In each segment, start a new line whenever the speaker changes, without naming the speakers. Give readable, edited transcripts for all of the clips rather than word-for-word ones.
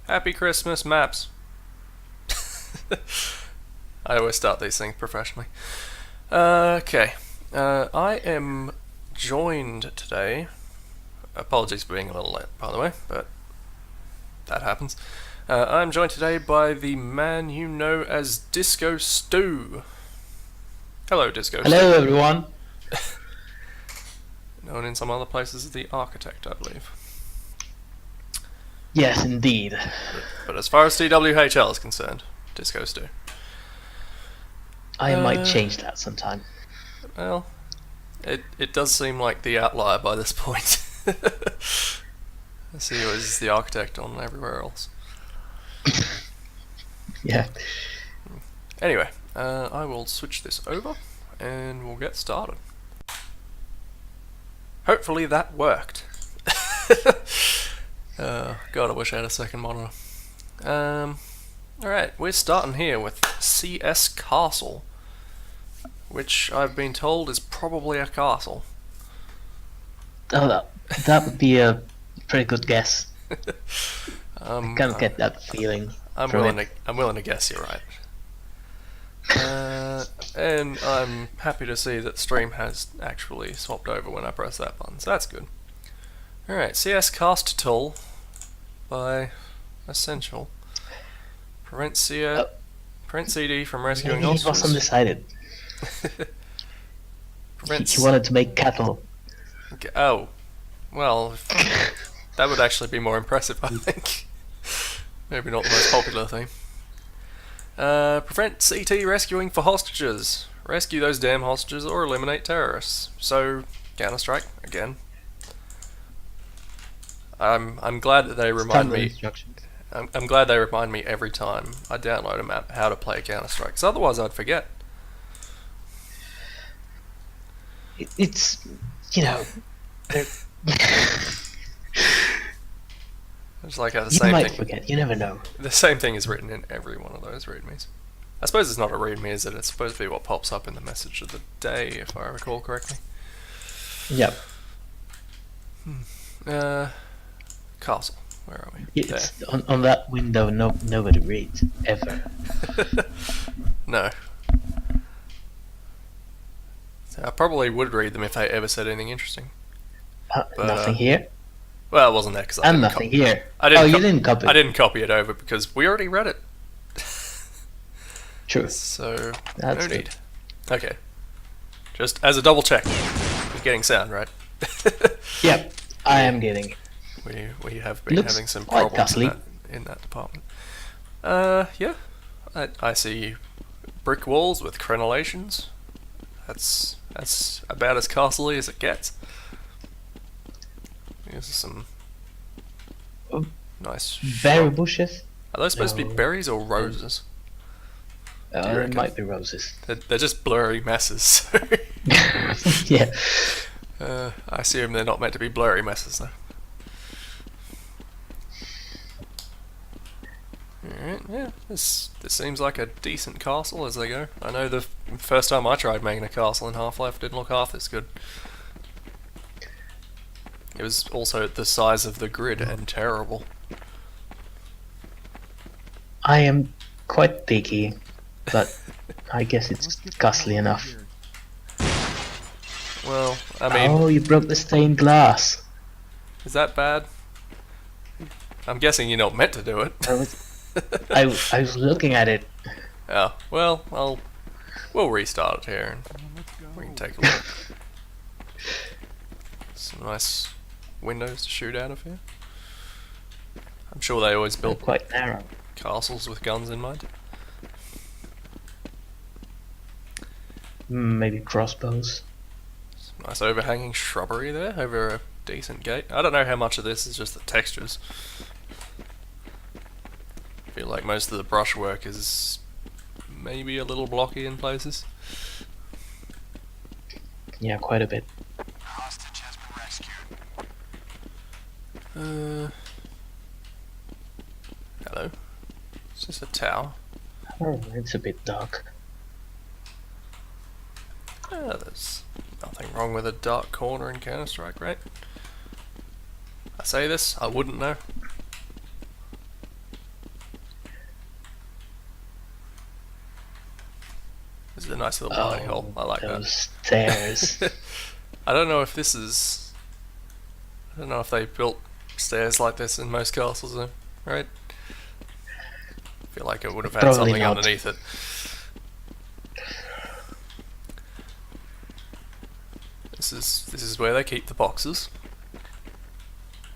Happy Christmas, maps. I always start these things professionally. Okay. I am joined today. Apologies for being a little late, by the way, but that happens. I'm joined today by the man you know as DiscoStu. Hello, DiscoStu.
Hello, everyone.
Known in some other places as the architect, I believe.
Yes, indeed.
But as far as TWHL is concerned, DiscoStu.
I might change that sometime.
Well, it does seem like the outlier by this point. I see you as the architect on everywhere else.
Yeah.
Anyway, I will switch this over and we'll get started. Hopefully that worked. God, I wish I had a second monitor. Alright, we're starting here with CS Castle, which I've been told is probably a castle.
Oh, that would be a pretty good guess. I kind of get that feeling.
I'm willing to guess you're right. And I'm happy to see that Stream has actually swapped over when I press that button, so that's good. Alright, CS Cast Tool by Essential. Prevent CD from rescuing
He was
hostages.
undecided. He wanted to make cattle.
Oh, well, that would actually be more impressive, I think. Maybe not the most popular thing. Prevent CT rescuing for hostages. Rescue those damn hostages or eliminate terrorists. So, Counter-Strike, again. I'm glad that they remind me. I'm glad they remind me every time I download a map how to play Counter-Strike, because otherwise I'd forget.
It's, you know,
It's like how the
you
same
might
thing.
forget. You never know.
The same thing is written in every one of those readmes. I suppose it's not a readme, is it? It's supposed to be what pops up in the message of the day, if I recall correctly.
Yep.
Castle. Where are we?
It's on that window. Nobody reads ever.
No. I probably would read them if they ever said anything interesting. But,
Nothing here.
Well, it wasn't there because I
And
didn't
nothing here.
you
didn't copy.
I didn't copy it over because we already read it.
True.
So
That's
no need. Okay. Just as a double check, you're getting sound, right?
Yep, I am getting it.
We have been
Looks
having some
quite
problems
costly.
in that department. Yeah. I see brick walls with crenellations. That's about as castle-y as it gets. Here's some
Oh,
nice
Berry
shrub.
bushes.
Are those supposed to be
No.
berries or roses? Do you
It
reckon?
might be roses.
They're just blurry messes.
Yeah.
I assume they're not meant to be blurry messes though. Alright, yeah, this seems like a decent castle as they go. I know the first time I tried making a castle in Half-Life didn't look half as good. It was also the size of the grid and terrible.
I am quite picky, but I guess it's costly enough.
Well, I mean,
Oh, you broke the stained glass.
is that bad? I'm guessing you're not meant to do it.
I was looking at it.
Oh, well, we'll restart it here and we can take a look. Some nice windows to shoot out of here. I'm sure they always
They're
built
quite narrow.
castles with guns in mind.
Maybe crossbows.
Some nice overhanging shrubbery there over a decent gate. I don't know how much of this is just the textures. I feel like most of the brushwork is maybe a little blocky in places.
Yeah, quite a bit.
Hostage has been rescued.
Hello. Is this a tower?
Oh, it's a bit dark.
There's nothing wrong with a dark corner in Counter-Strike, right? I say this, I wouldn't know. This is a nice little party hole. I like
those
that.
stairs.
I don't know if this is... I don't know if they built stairs like this in most castles, though, right? I feel like it would have had
Probably
something
not.
underneath it. This is where they keep the boxes.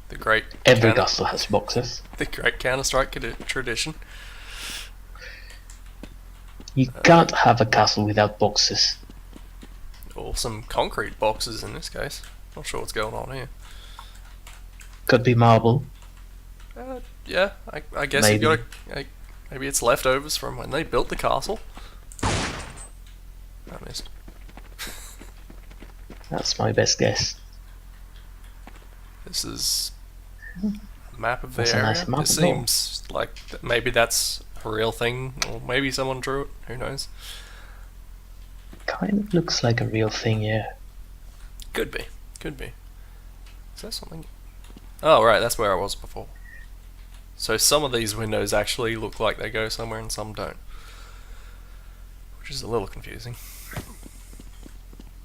The great
Every castle has boxes.
the great Counter-Strike tradition.
You can't have a castle without boxes.
Or some concrete boxes in this case. Not sure what's going on here.
Could be marble.
Yeah, I guess
Maybe.
you gotta. Maybe it's leftovers from when they built the castle. I missed.
That's my best guess.
This is a map of the
That's a
area.
nice map
It
as well.
seems like maybe that's a real thing, or maybe someone drew it. Who knows?
Kind of looks like a real thing, yeah.
Could be. Could be. Is that something? Oh, right, that's where I was before. So some of these windows actually look like they go somewhere and some don't. Which is a little confusing.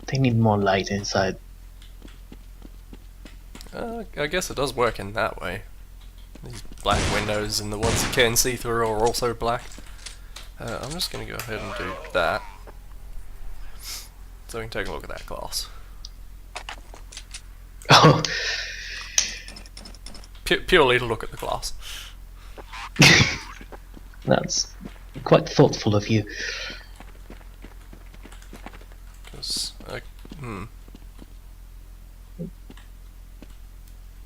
They need more light inside.
I guess it does work in that way. These black windows and the ones you can see through are also black. I'm just going to go ahead and do that. So we can take a look at that glass.
Oh,
Purely to look at the glass.
that's quite thoughtful of you.
'Cause,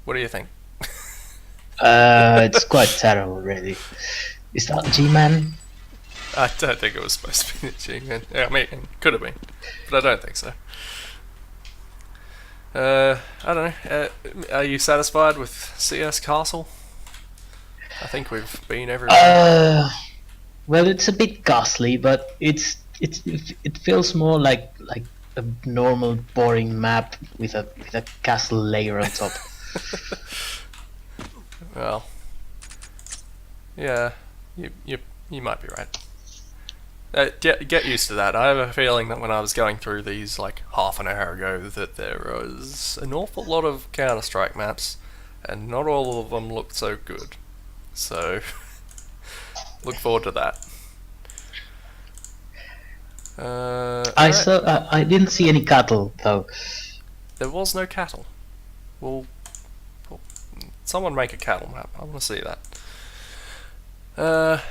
What do you think?
It's quite terrible, really. Is that G-Man?
I don't think it was supposed to be the G-Man. Yeah, I mean, it could have been, but I don't think so. I don't know. Are you satisfied with CS Castle? I think we've been everywhere.
Well, it's a bit ghastly, but it feels more like a normal boring map with a castle layer on top.
Well, yeah, you might be right. Get used to that. I have a feeling that when I was going through these like half an hour ago, that there was an awful lot of Counter-Strike maps, and not all of them looked so good. So, look forward to that. Alright.
I didn't see any cattle though.
There was no cattle. Well, someone make a cattle map. I want to see that.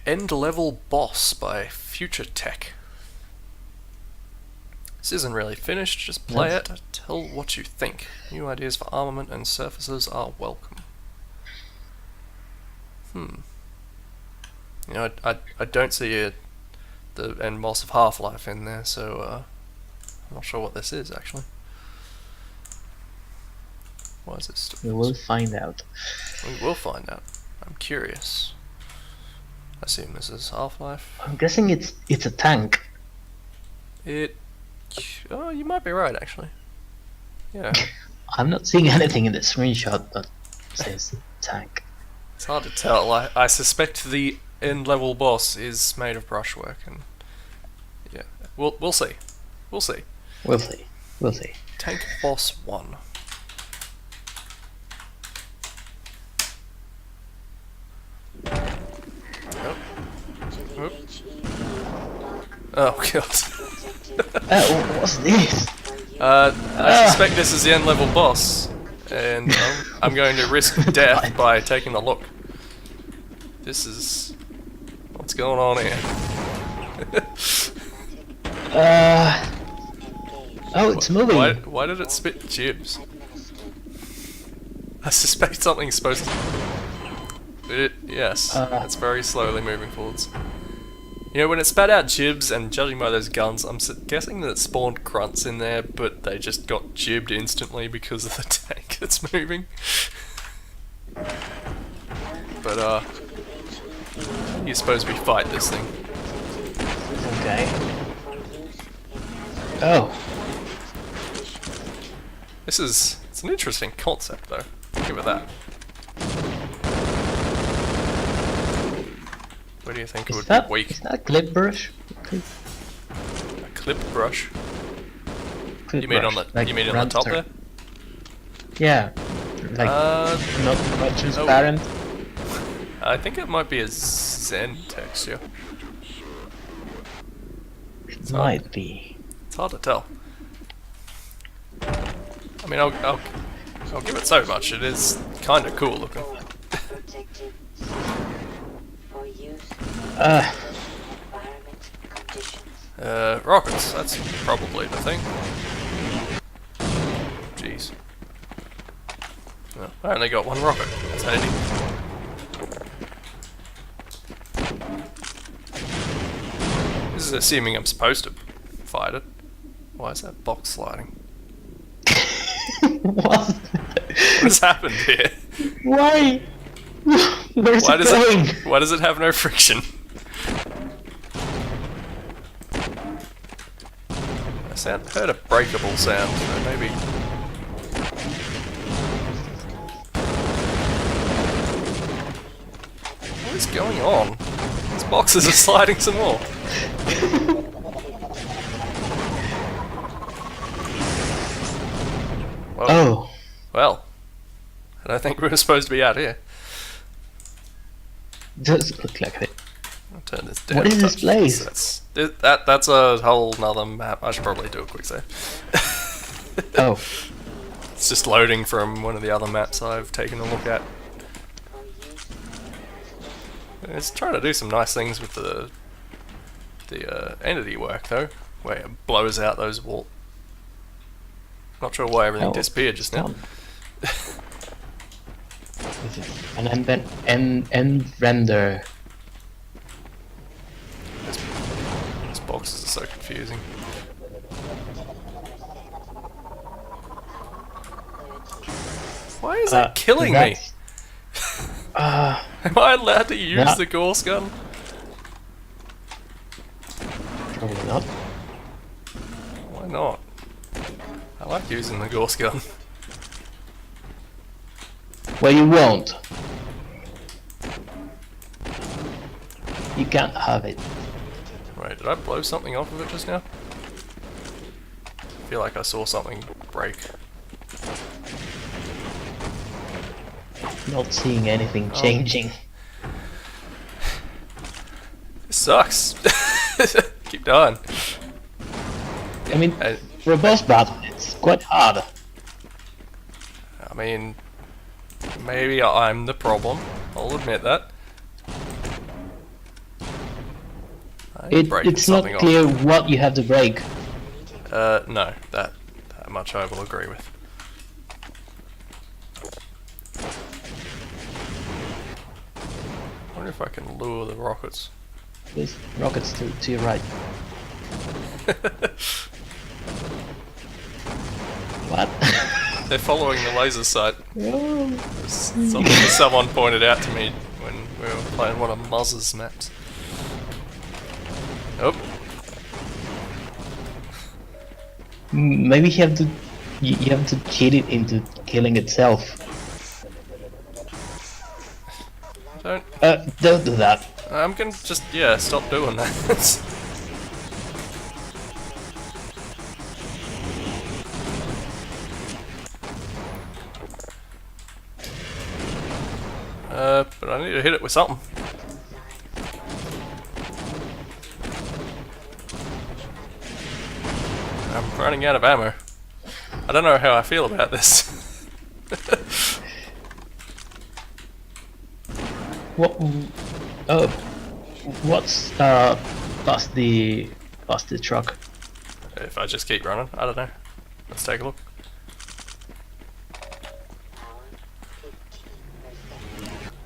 End Level Boss by Future Tech. This isn't really finished, just play it, tell what you think. New ideas for armament and surfaces are welcome. You know, I don't see the end boss of Half-Life in there, so I'm not sure what this is actually. Why is this?
We will find out.
We will find out. I'm curious. I assume this is Half-Life.
I'm guessing it's a tank.
Oh, you might be right actually. Yeah.
I'm not seeing anything in the screenshot, but it says tank.
It's hard to tell. I suspect the end level boss is made of brushwork, and yeah, we'll see. We'll see.
We'll see. We'll see.
Tank Boss 1. Oh god.
What's this?
I suspect this is the end level boss, and I'm going to risk death by taking a look. This is what's going on here.
Oh, it's moving.
Why did it spit jibs? I suspect something's supposed to... yes, it's very slowly moving forwards. You know, when it spat out jibs, and judging by those guns, I'm guessing that it spawned grunts in there, but they just got jibbed instantly because of the tank that's moving. But, you're supposed to be fight this thing.
Okay. Oh.
It's an interesting concept, though. Give it that. Where do you think it would be weak?
Is that clip brush?
clip brush.
Clip
You mean
brush,
on the
like
you mean on the
round
top
turn.
there?
Yeah, like not quite transparent.
I think it might be a Zen texture.
It might be.
It's hard to tell. I mean, I'll give it so much. It is kind of cool looking.
Protective for use
Uh,
environment conditions.
Rockets. That's probably the thing. Jeez. Oh, I only got one rocket. That's handy. This is assuming I'm supposed to fight it. Why is that box sliding?
what?
What has happened here?
Why? Where's
Why
it
does
going?
why does it have no friction? I heard a breakable sound, so maybe. What is going on? These boxes are sliding some more. Well,
Oh,
well, I don't think we were supposed to be out here.
does look like it.
I'll turn this down.
What is
a
this
touch.
place?
That's a whole nother map. I should probably do a quick save.
Oh,
It's just loading from one of the other maps I've taken a look at. It's trying to do some nice things with the entity work though, where it blows out those walls. Not sure why everything
Oh,
disappeared just now.
done. Is it an end render?
These boxes are so confusing. Why is that killing me? Am I allowed to use
Yeah.
the Gorse gun?
Probably not.
Why not? I like using the Gorse gun.
Well, you won't. You can't have it.
Wait, did I blow something off of it just now? I feel like I saw something break.
Not seeing anything
Oh.
changing.
This sucks. Keep going.
I mean,
I,
for a boss battle, it's quite hard.
I mean, maybe I'm the problem. I'll admit that. I'm breaking
It's not
something
clear what you have to break.
No, that much I will agree with. I wonder if I can lure the rockets.
There's rockets to your right. What?
They're following the laser sight.
Oh.
Someone pointed out to me when we were playing one of Muzz's maps. Oh,
Maybe you have to cheat it into killing itself. Don't do that.
I'm gonna just, yeah, stop doing that. But I need to hit it with something. I'm running out of ammo. I don't know how I feel about this.
What? Oh, what's past the truck?
If I just keep running, I don't know. Let's take a look.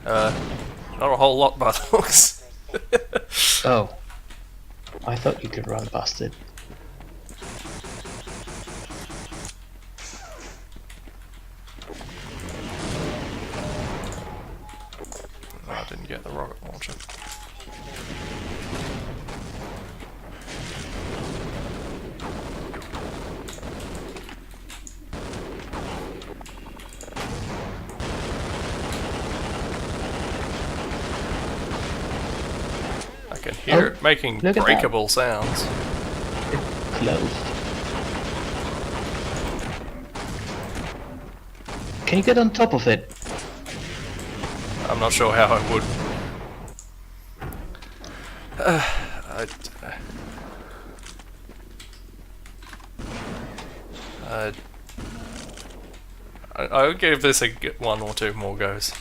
Not a whole lot by the looks.
Oh, I thought you could run past it.
Oh, I didn't get the rocket launcher. I can hear it making
look at that.
breakable sounds.
It closed. Can you get on top of it?
I'm not sure how I would. I'll give this one or two more goes.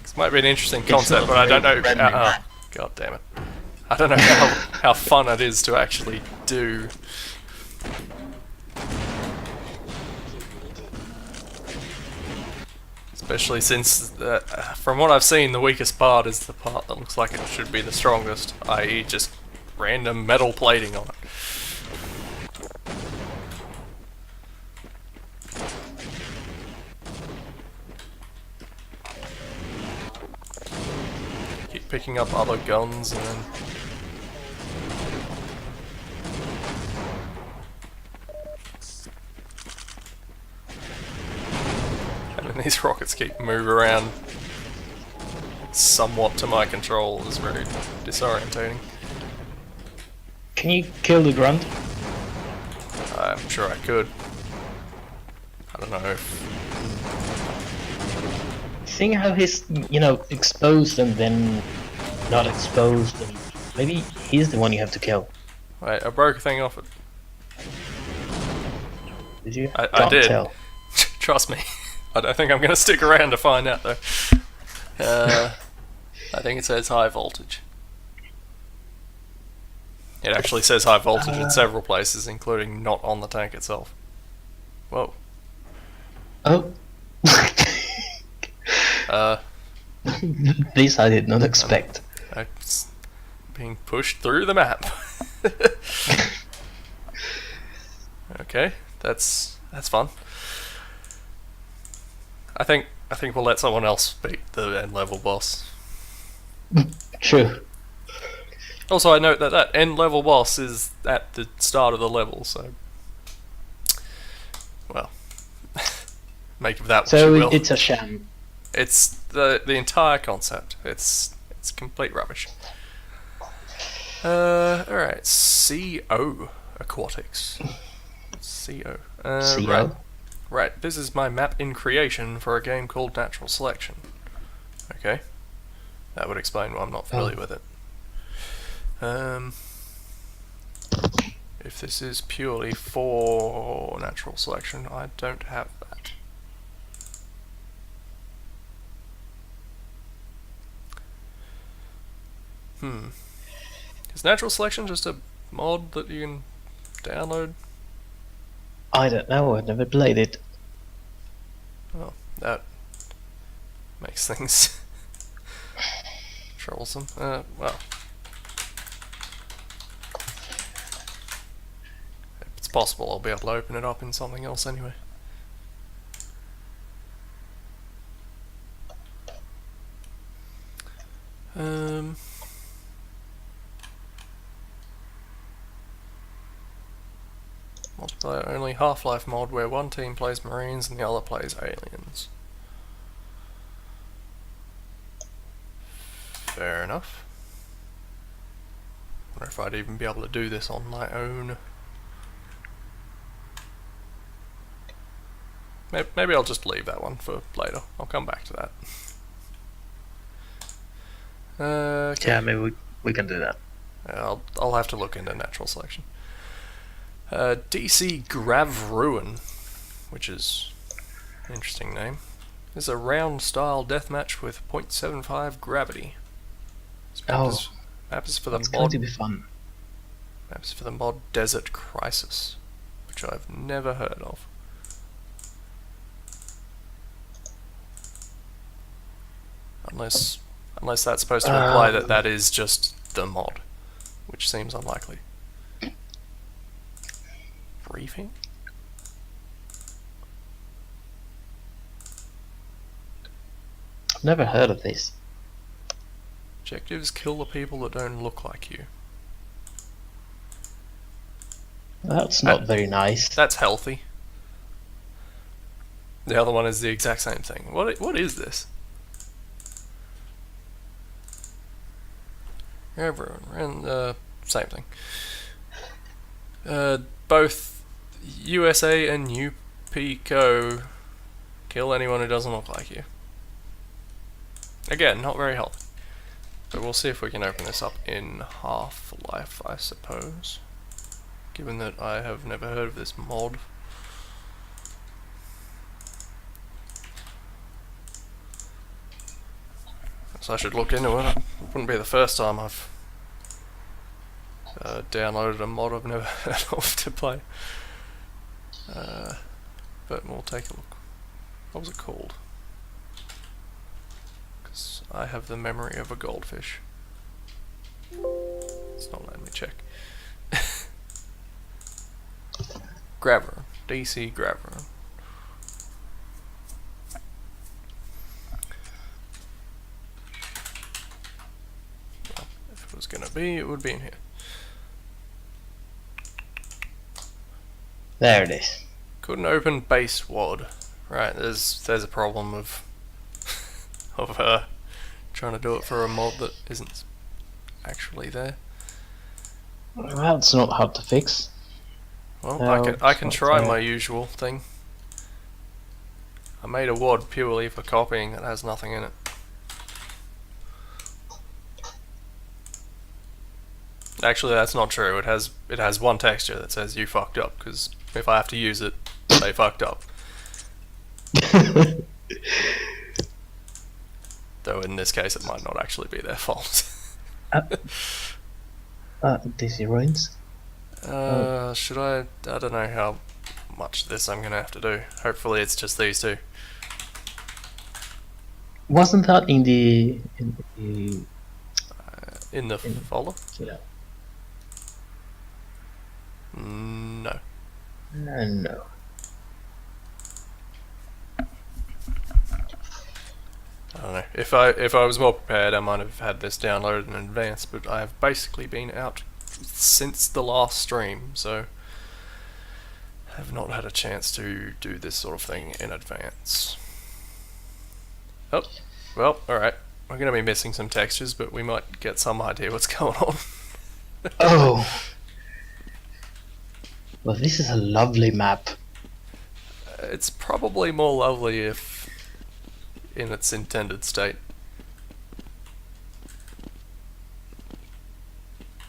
This might be an interesting concept,
not
but I don't know.
very friendly.
God damn it! I don't know how fun it is to actually do. Especially since, from what I've seen, the weakest part is the part that looks like it should be the strongest, i.e. just random metal plating on it. Keep picking up other guns and then... These rockets keep moving around somewhat to my control is very disorientating.
Can you kill the grunt?
I'm sure I could. I don't know if...
Seeing how he's, you know, exposed and then not exposed, and maybe he's the one you have to kill.
Wait, I broke a thing off it.
Did you?
I
Can't
did.
tell.
Trust me. I don't think I'm going to stick around to find out though. I think it says high voltage. It actually says high voltage in several places, including not on the tank itself. Whoa.
Oh. This I did not expect.
It's being pushed through the map. Okay, that's fun. I think we'll let someone else beat the end level boss.
True.
Also, I note that that end level boss is at the start of the level, so well, make of that what you will.
So it's a sham.
It's the entire concept. It's complete rubbish. Alright, CO Aquatics. CO.
CO?
Right, this is my map in creation for a game called Natural Selection. Okay, that would explain why I'm not familiar with it. If this is purely for Natural Selection, I don't have that. Is Natural Selection just a mod that you can download?
I don't know, I've never played it.
Oh, that makes things troublesome. Well, it's possible I'll be able to open it up in something else anyway. Multiplayer only Half-Life mod where one team plays Marines and the other plays aliens. Fair enough. Wonder if I'd even be able to do this on my own. Maybe I'll just leave that one for later. I'll come back to that. Okay.
Yeah, maybe we can do that.
Yeah, I'll have to look into Natural Selection. DC Grav Ruin, which is an interesting name, is a round-style deathmatch with 0.75 gravity. This map is for the
It's going
mod.
to be fun.
Map is for the mod Desert Crisis, which I've never heard of. Unless that's supposed to imply that that is just the mod, which seems unlikely. Briefing?
I've never heard of this.
Objectives: kill the people that don't look like you.
That's not very nice.
That's healthy. The other one is the exact same thing. What is this? Everyone, same thing. Both USA and UPCO kill anyone who doesn't look like you. Again, not very healthy. But we'll see if we can open this up in Half-Life, I suppose. Given that I have never heard of this mod. So I should look into it. It wouldn't be the first time I've downloaded a mod I've never heard of to play. But we'll take a look. What was it called? Because I have the memory of a goldfish. It's not letting me check. Grabber. DC Grabber. Well, if it was gonna be, it would be in here.
There it is.
Couldn't open base WAD. Right, there's a problem of trying to do it for a mod that isn't actually there.
Well, it's not hard to fix.
Well,
No,
I can
it's
try
not
my
there.
usual thing. I made a WAD purely for copying that has nothing in it. Actually, that's not true. It has one texture that says you fucked up, because if I have to use it, they fucked up. Though in this case, it might not actually be their fault.
DC ruins.
Should I don't know how much of this I'm gonna have to do. Hopefully it's just these two.
Wasn't that in the
In the folder?
yeah.
No.
No.
I don't know. If I was more prepared, I might have had this downloaded in advance, but I have basically been out since the last stream, so have not had a chance to do this sort of thing in advance. Oh, well, alright. We're going to be missing some textures, but we might get some idea what's going on.
Oh. Well, this is a lovely map.
It's probably more lovely if in its intended state.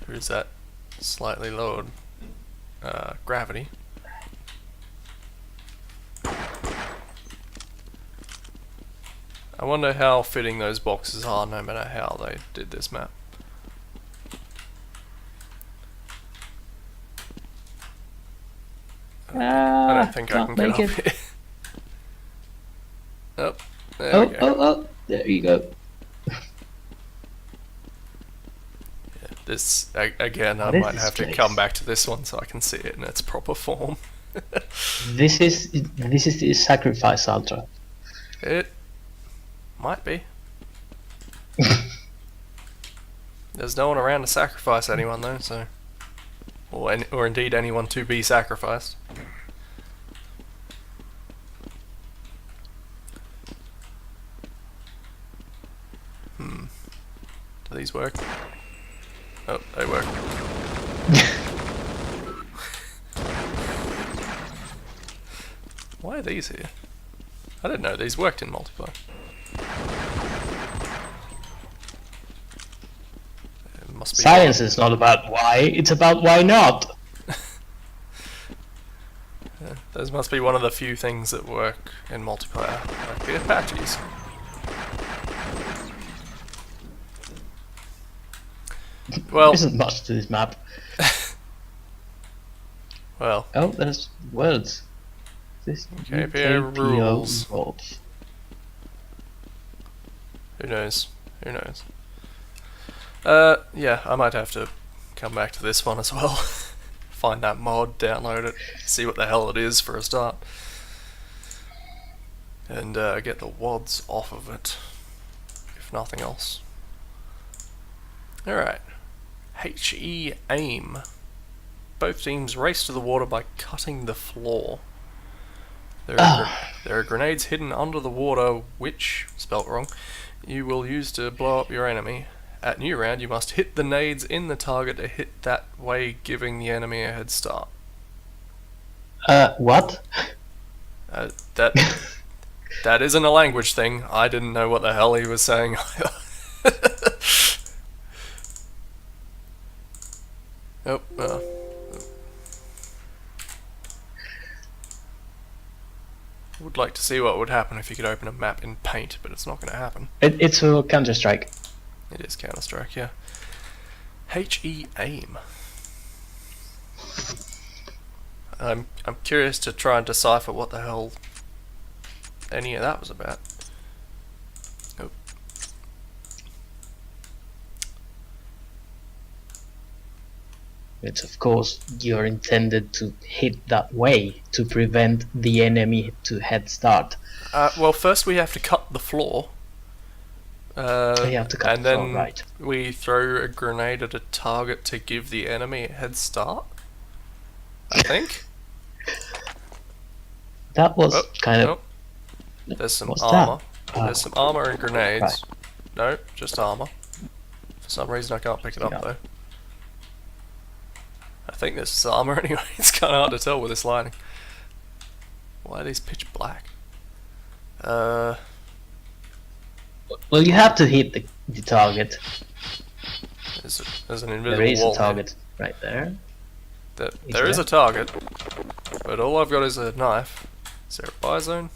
Or is that slightly lowered gravity? I wonder how fitting those boxes are no matter how they did this map. I don't think I can get up here. Oh, there we go.
Oh, there you go.
This again, I
This
might
is
have to
place.
come back to this one so I can see it in its proper form.
This is the sacrifice ultra.
It might be. There's no one around to sacrifice anyone though, so or indeed anyone to be sacrificed. Do these work? Oh, they work. Why are these here? I didn't know these worked in multiplayer. It must be
Science is not about why, it's about why not.
those must be one of the few things that work in multiplayer, like the Apaches. Well,
There isn't much to this map.
well,
Oh, there's words. This
KPO rules.
involved.
Who knows? Who knows? Yeah, I might have to come back to this one as well. Find that mod, download it, see what the hell it is for a start. And get the WADs off of it, if nothing else. Alright. HE aim. Both teams race to the water by cutting the floor. There are grenades hidden under the water which, spelt wrong, you will use to blow up your enemy. At new round, you must hit the nades in the target to hit that way, giving the enemy a head start.
What?
That that isn't a language thing. I didn't know what the hell he was saying either. Oh, would like to see what would happen if you could open a map in Paint, but it's not going to happen.
It's for Counter-Strike.
It is Counter-Strike, yeah. HE aim. I'm curious to try and decipher what the hell any of that was about. Oh.
It's of course you're intended to hit that way to prevent the enemy to head start.
Well, first we have to cut the floor.
You have to cut
and
the floor,
then
right.
we throw a grenade at a target to give the enemy a head start. I think.
That was
Oh,
kind of...
oh. There's some
What's
armor.
that?
There's some armor and grenades.
Right.
No, just armor. For some reason I can't pick it up
Yeah.
though. I think this is armor anyway. It's kind of hard to tell with this lighting. Why are these pitch black?
Well, you have to hit the target.
There's an
There
invisible
is
wall
a target right there.
There is a target, but all I've got is a knife. Is there a buy zone?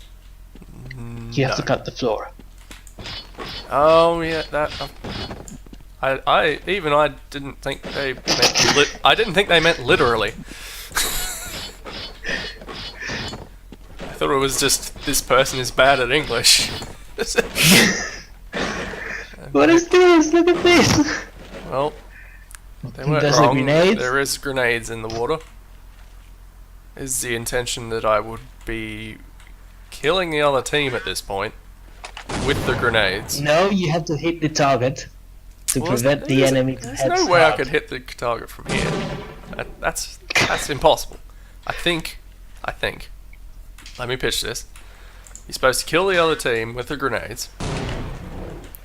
You have to
No.
cut the floor.
Oh yeah, that. I didn't think they meant I didn't think they meant literally. I thought it was just this person is bad at English.
What is this? Look at this!
Well, they weren't
There's a
wrong.
grenade.
There is grenades in the water. Is the intention that I would be killing the other team at this point with the grenades?
No, you have to hit the target to
Well,
prevent the enemy to
There's
head
no way I
start.
could hit the target from here. That's impossible. I think. Let me pitch this. You're supposed to kill the other team with the grenades,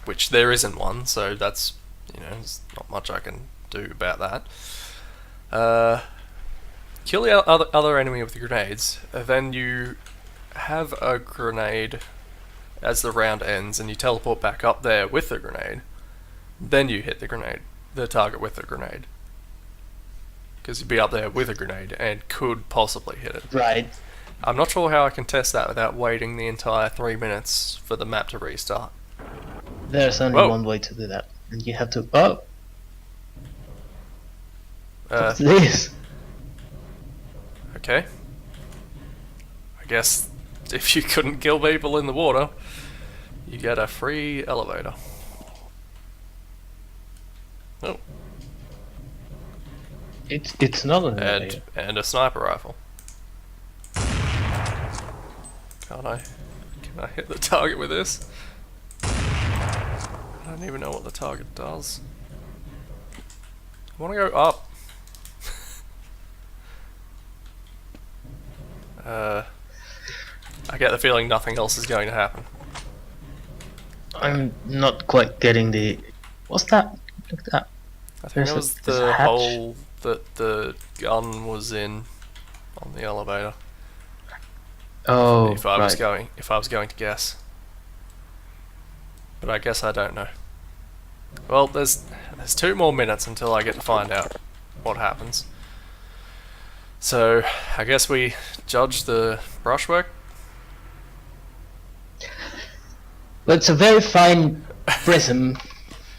which there isn't one, so that's, there's not much I can do about that. Kill the other enemy with the grenades, then you have a grenade as the round ends, and you teleport back up there with the grenade. Then you hit the target with the grenade. Because you'd be up there with a grenade and could possibly hit it.
Right.
I'm not sure how I can test that without waiting the entire 3 minutes for the map to restart.
There's only
Whoa.
one way to do that. And you have to... Oh!
Uh,
What's this?
okay. I guess if you couldn't kill people in the water, you get a free elevator. Oh,
It's not an elevator.
and a sniper rifle. Can I hit the target with this? I don't even know what the target does. I want to go up. I get the feeling nothing else is going to happen.
I'm not quite getting the... What's that? Look at that.
I think
There's
that
a-
was
there's a
the
hatch.
hole that the gun was in on the elevator.
Oh,
if I was
right.
going to guess. But I guess I don't know. Well, there's 2 more minutes until I get to find out what happens. So, I guess we judge the brushwork.
Well, it's a very fine prism.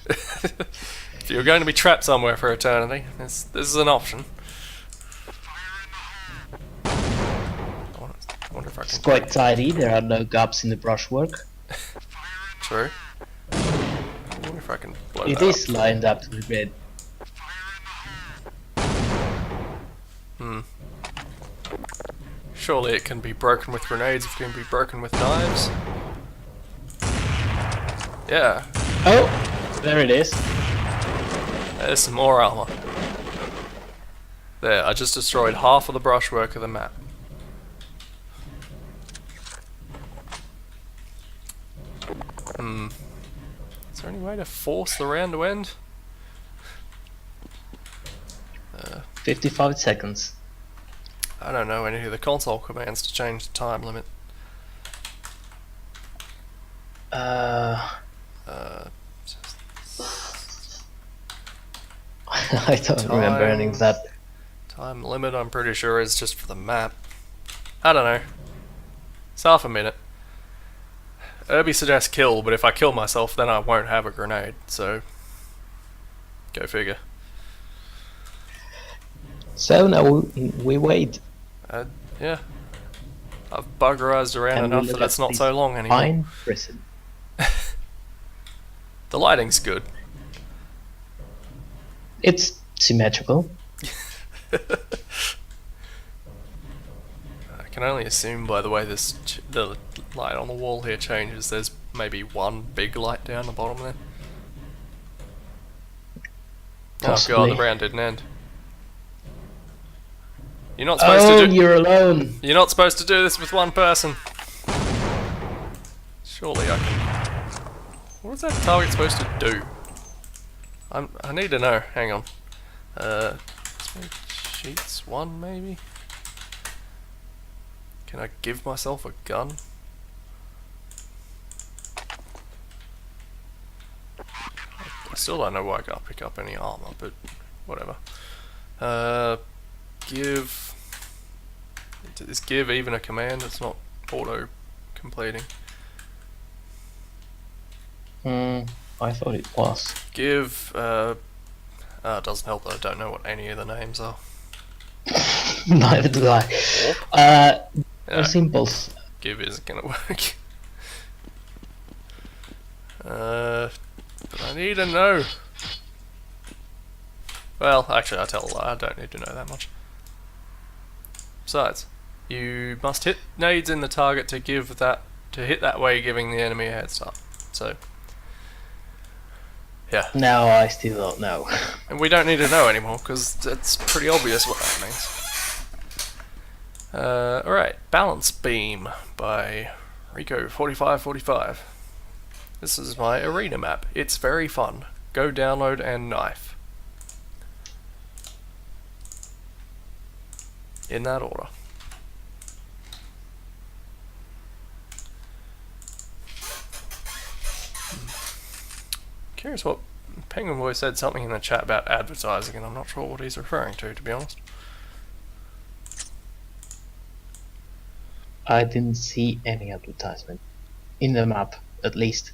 If you're going to be trapped somewhere for eternity, this is an option. I wonder if I
It's
can...
quite tidy. There are no gaps in the brushwork.
True. I wonder if I can blow
It
that up.
is lined up to the grid.
Surely it can be broken with grenades if it can be broken with knives. Yeah,
Oh, there it is.
there's some more armor. There, I just destroyed half of the brushwork of the map. Is there any way to force the round to end?
55 seconds.
I don't know any of the console commands to change the time limit.
I don't remember any of that.
Time limit, I'm pretty sure, is just for the map. I don't know. It's half a minute. Irby suggests kill, but if I kill myself, then I won't have a grenade, so... Go figure.
So now we wait.
Yeah. I've buggerized around
And we
enough
look
that it's
at
not
this
so long anymore.
Fine prison.
The lighting's good.
It's symmetrical.
I can only assume by the way the light on the wall here changes, there's maybe one big light down the bottom there.
Possibly.
Oh god, the round didn't end. You're not supposed to do.
You're alone.
You're not supposed to do this with one person. Surely I can. What is that target supposed to do? I need to know. Hang on. Let's make sheets 1 maybe. Can I give myself a gun? I still don't know why I can't pick up any armor, but whatever. Give. Is give even a command? It's not auto completing.
I thought it was.
Give. It doesn't help that I don't know what any of the names are.
Neither do I. They're
Yeah.
symbols.
Give isn't gonna work. But I need to know. Well, actually, I tell a lie. I don't need to know that much. Besides, you must hit nades in the target to hit that way, giving the enemy a head start. So, yeah.
Now I still don't know.
And we don't need to know anymore, because it's pretty obvious what that means. Alright, Balance Beam by Rico4545. This is my arena map. It's very fun. Go download and knife. In that order. Curious what Penguin Boy said something in the chat about advertising, and I'm not sure what he's referring to be honest.
I didn't see any advertisement in the map, at least.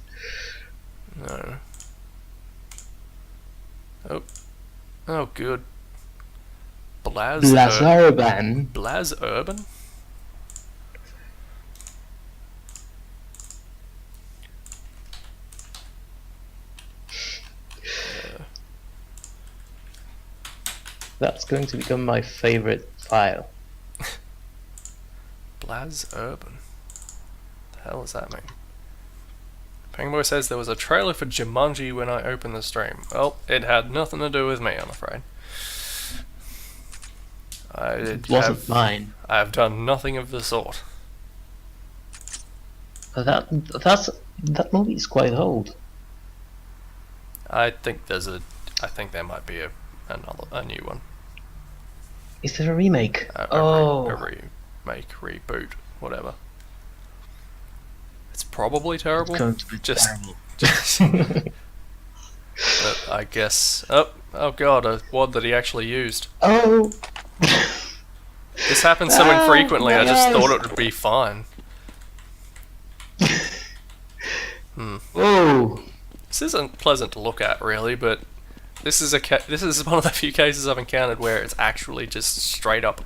No. Oh, good.
Blazarban.
Blaz Urban?
That's going to become my favorite file.
Blaz Urban. The hell does that mean? Penguin Boy says there was a trailer for Jumanji when I opened the stream. Well, it had nothing to do with me, I'm afraid.
It wasn't mine.
I have done nothing of the sort.
But that movie is quite old.
I think there might be a new one.
Is there a remake?
A remake, reboot, whatever. It's probably terrible.
It's going to be
terrible.
terrible.
But I guess. Oh god, a wad that he actually used.
Oh.
This happens so infrequently. I just thought it would be fine.
Oh.
This isn't pleasant to look at, really, but this is one of the few cases I've encountered where it's actually just straight up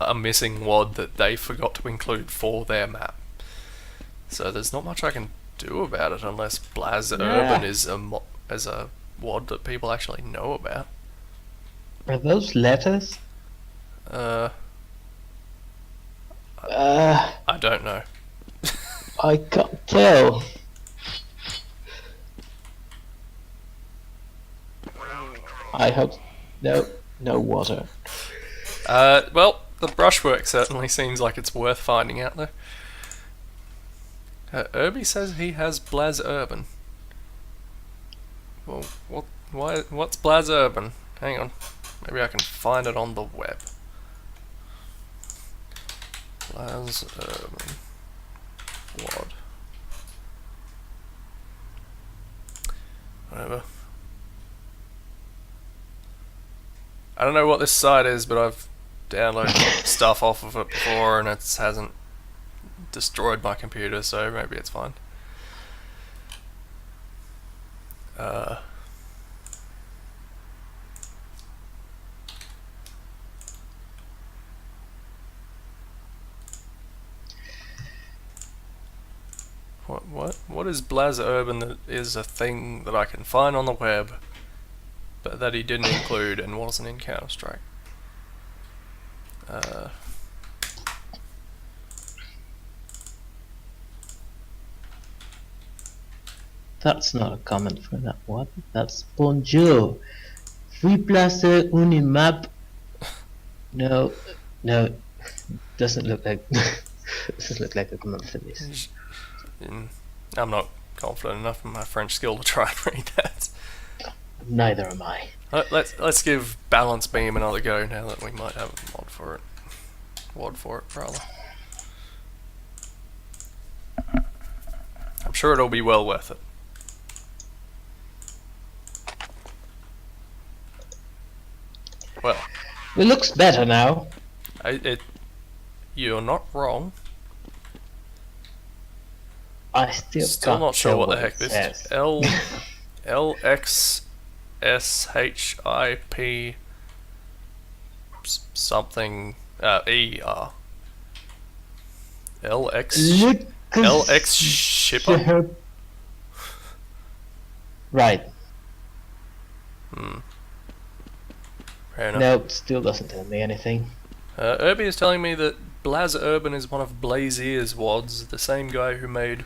a missing wad that they forgot to include for their map. So there's not much I can do about it unless Blaz Urban is a wad that people actually know about.
Are those letters?
I don't know.
I can't tell. I hope no water.
Well, the brushwork certainly seems like it's worth finding out there. Irby says he has Blaz Urban. Well, what's Blaz Urban? Hang on. Maybe I can find it on the web. Blaz Urban. WAD. Whatever. I don't know what this site is, but I've downloaded stuff off of it before and it hasn't destroyed my computer, so maybe it's fine. What is Blaz Urban that is a thing that I can find on the web, but that he didn't include and wasn't in Counter-Strike?
That's not a comment for that one. That's bonjour. Free placer unimap. No, doesn't look like doesn't look like a comment for this.
I'm not confident enough in my French skill to try and read that.
Neither am I.
Let's give Balance Beam another go now that we might have a mod for it. WAD for it, rather. I'm sure it'll be well worth it. Well,
It looks better now.
you're not wrong.
I still can't
not sure
tell
what the
it
heck this
says.
is. LXSHIP something ER. LX shipper.
Right.
Fair enough.
Nope, still doesn't tell me anything.
Irby is telling me that Blaz Urban is one of Blazier's WADs, the same guy who made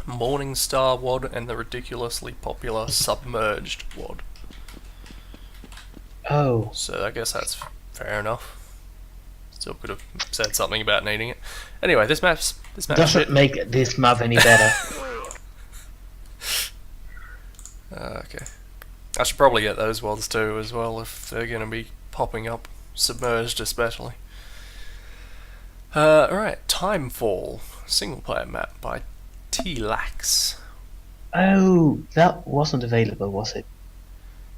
Morningstar WAD and the ridiculously popular Submerged WAD.
Oh,
So I guess that's fair enough. Still could have said something about needing it. Anyway, this map's
doesn't
shit.
make this map any better.
Okay. I should probably get those WADs too as well if they're going to be popping up, Submerged especially. Alright, Timefall, single player map by T-Lax.
Oh, that wasn't available, was it?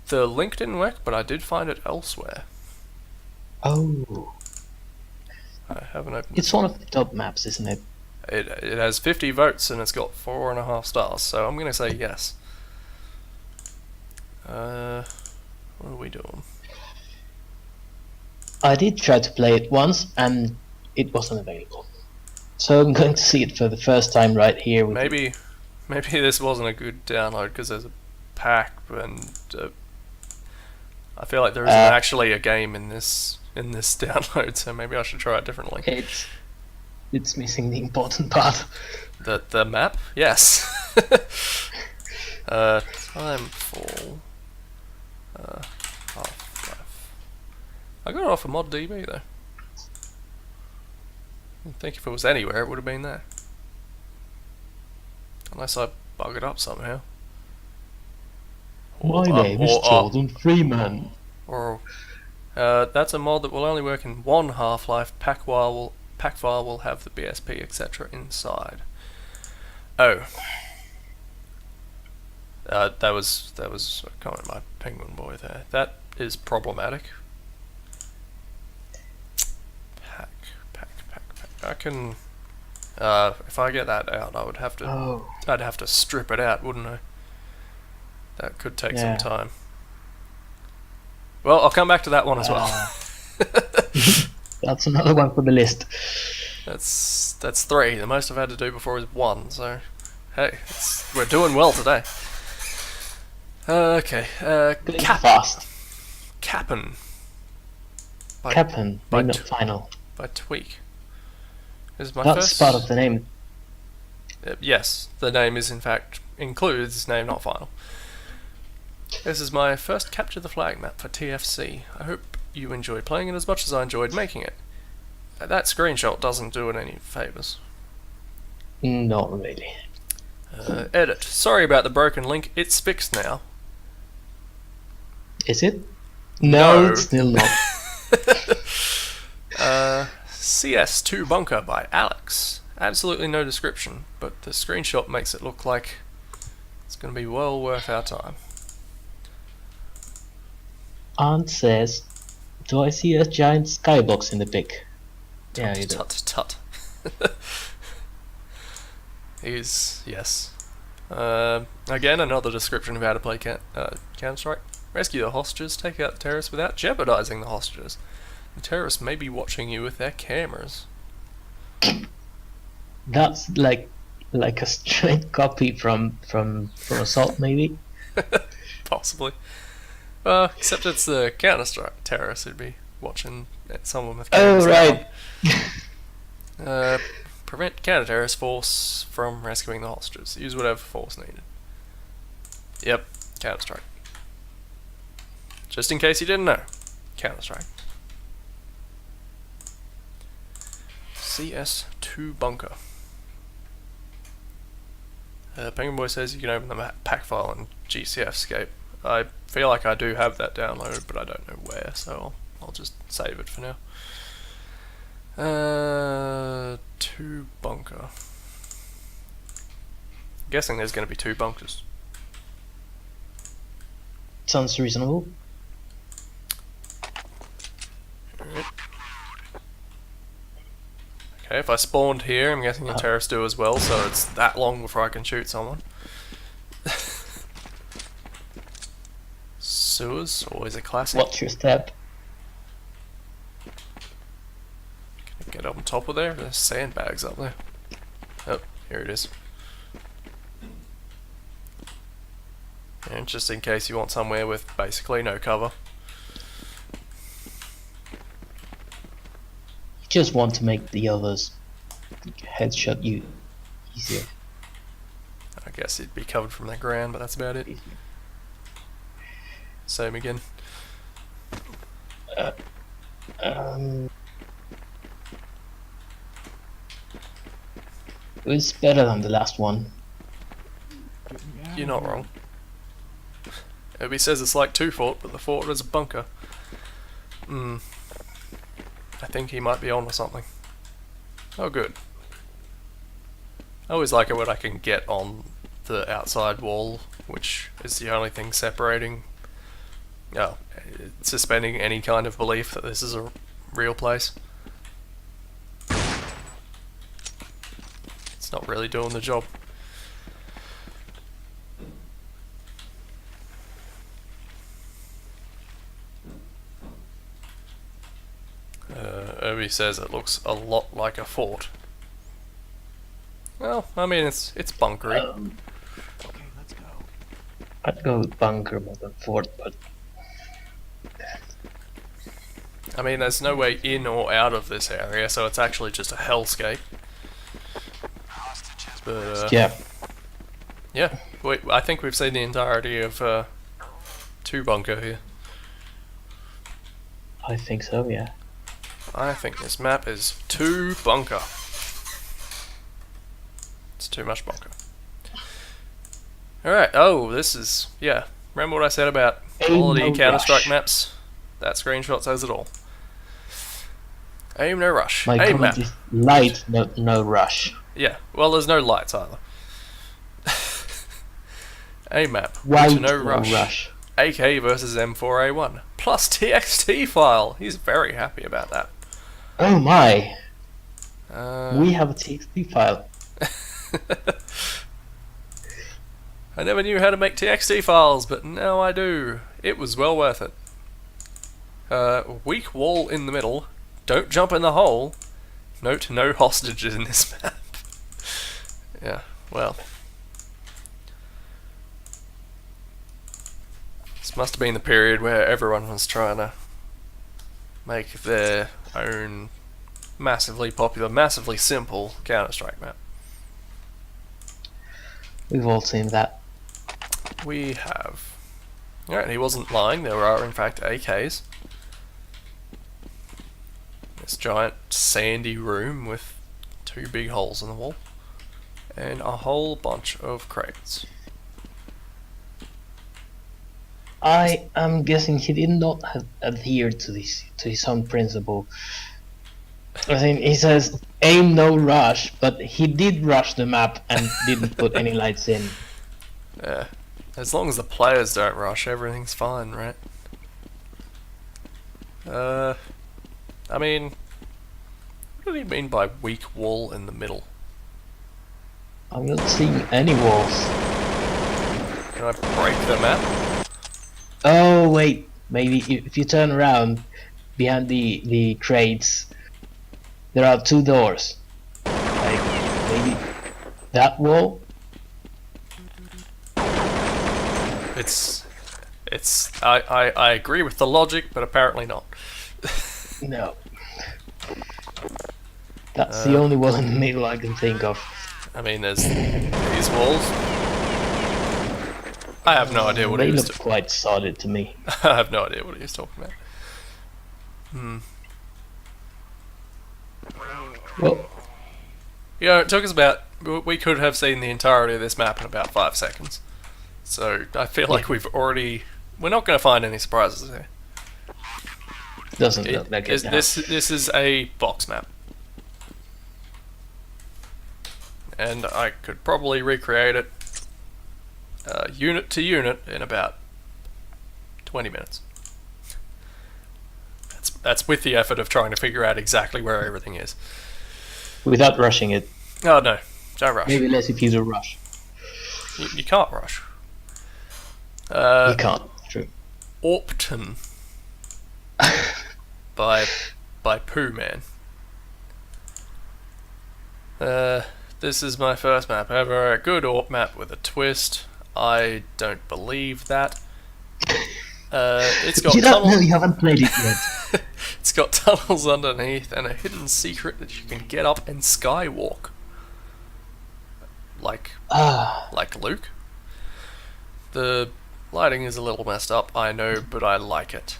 The link didn't work, but I did find it elsewhere.
Oh,
I haven't opened
it's one of the top maps, isn't it?
it. It has 50 votes and it's got 4.5 stars, so I'm going to say yes. What are we doing?
I did try to play it once and it wasn't available. So I'm going to see it for the first time right here. With
Maybe this wasn't a good download because there's a pack and I feel like there isn't actually a game in this download, so maybe I should try it differently.
It's missing the important part.
The map? Yes. Timefall. Half-Life. I got it off of ModDB though. I think if it was anywhere, it would have been there. Unless I bug it up somehow.
My name is Jordan Freeman.
Or that's a mod that will only work in one Half-Life. Pack file will have the BSP etc. inside. Oh. That was a comment by Penguin Boy there. That is problematic. Pack. I can. If I get that out, I would have to.
Oh.
I'd have to strip it out, wouldn't I? That could take some time. Well, I'll come back to that one as well.
That's another one for the list.
That's 3. The most I've had to do before is 1. So, hey, we're doing well today. Okay.
Fast.
Cap'n.
Cap'n,
by
not final.
By Tweak. This is my
That's
first.
part of the name.
Yes, the name is in fact includes name not final. This is my first capture the flag map for TFC. I hope you enjoyed playing it as much as I enjoyed making it. That screenshot doesn't do it any favours.
Not really.
Edit. Sorry about the broken link. It's fixed now.
Is it?
No.
No, it's still not.
CS2 Bunker by Alex. Absolutely no description, but the screenshot makes it look like it's going to be well worth our time.
Aunt says, "Do I see a giant skybox in the pic?" Yeah, you do.
Tut tut. Yes. Again, another description of how to play Counter-Strike. Rescue the hostages, take out the terrorists without jeopardizing the hostages. The terrorists may be watching you with their cameras.
That's like a straight copy from Assault, maybe.
Possibly. Except it's the Counter-Strike terrorists who'd be watching someone with
Oh,
cameras.
right.
Prevent counter-terrorist force from rescuing the hostages. Use whatever force needed. Yep, Counter-Strike. Just in case you didn't know, Counter-Strike. CS2 Bunker. Penguin Boy says you can open the pack file in GCFscape. I feel like I do have that downloaded, but I don't know where, so I'll just save it for now. 2 Bunker. I'm guessing there's going to be 2 bunkers.
Sounds reasonable.
Okay, if I spawned here, I'm guessing the terrorists do as well, so it's that long before I can shoot someone. Sewers, always a classic.
Watch your step.
Can I get up on top of there? There's sandbags up there. Oh, here it is. And just in case you want somewhere with basically no cover.
Just want to make the others headshot you easier.
I guess it'd be covered from the ground, but that's about it. Same again.
It was better than the last one.
You're not wrong. Obi says it's like 2 fort, but the fort is a bunker. I think he might be on with something. Oh, good. I always like it when I can get on the outside wall, which is the only thing separating, suspending any kind of belief that this is a real place. It's not really doing the job. Obi says it looks a lot like a fort. Well, I mean, it's bunkery.
Okay, let's go.
I'd go with bunker more than fort, but
I mean, there's no way in or out of this area, so it's actually just a hellscape.
Hostage has been
But,
yeah.
I think we've seen the entirety of 2 Bunker here.
I think so, yeah.
I think this map is too bunker. It's too much bunker. Alright, this is, remember what I said about quality
no
Counter-Strike
rush.
maps? That screenshot says it all. Aim, no rush.
My
Aim map.
comment is light, no rush.
Yeah, well, there's no lights either. Aim map.
White,
No rush. AK versus M4A1. Plus TXT file. He's very happy about that.
Oh my!
Uh,
We have a TXT file.
I never knew how to make TXT files, but now I do. It was well worth it. Weak wall in the middle. Don't jump in the hole. Note no hostages in this map. Yeah, well. This must have been the period where everyone was trying to make their own massively popular, massively simple Counter-Strike map.
We've all seen that.
We have. Alright, he wasn't lying, there are in fact AKs. This giant sandy room with 2 big holes in the wall. And a whole bunch of crates.
I am guessing he did not adhere to his own principle. I think he says aim no rush, but he did rush the map and didn't put any lights in.
Yeah. As long as the players don't rush, everything's fine, right? I mean, what do you mean by weak wall in the middle?
I'm not seeing any walls.
Can I break the map?
Oh wait, maybe if you turn around behind the crates, there are two doors. Like maybe that wall.
I agree with the logic, but apparently not.
No. That's the only wall in the middle I can think of.
I mean, there's these walls. I have no idea what
They
he was
look quite solid to me.
I have no idea what he was talking about.
Well,
You know, it took us about... We could have seen the entirety of this map in about 5 seconds. So, I feel like we've already... We're not going to find any surprises here.
doesn't look like it.
This is a box map. And I could probably recreate it unit to unit in about 20 minutes. That's with the effort of trying to figure out exactly where everything is.
Without rushing it.
Oh no, don't rush.
Maybe less if you do rush.
You can't rush.
You can't. True.
Optin by Pooh Man. This is my first map ever. A good AWP map with a twist. I don't believe that. It's got
You don't
tunnels.
know, you haven't played it yet.
It's got tunnels underneath and a hidden secret that you can get up and skywalk. Like Luke. The lighting is a little messed up, I know, but I like it.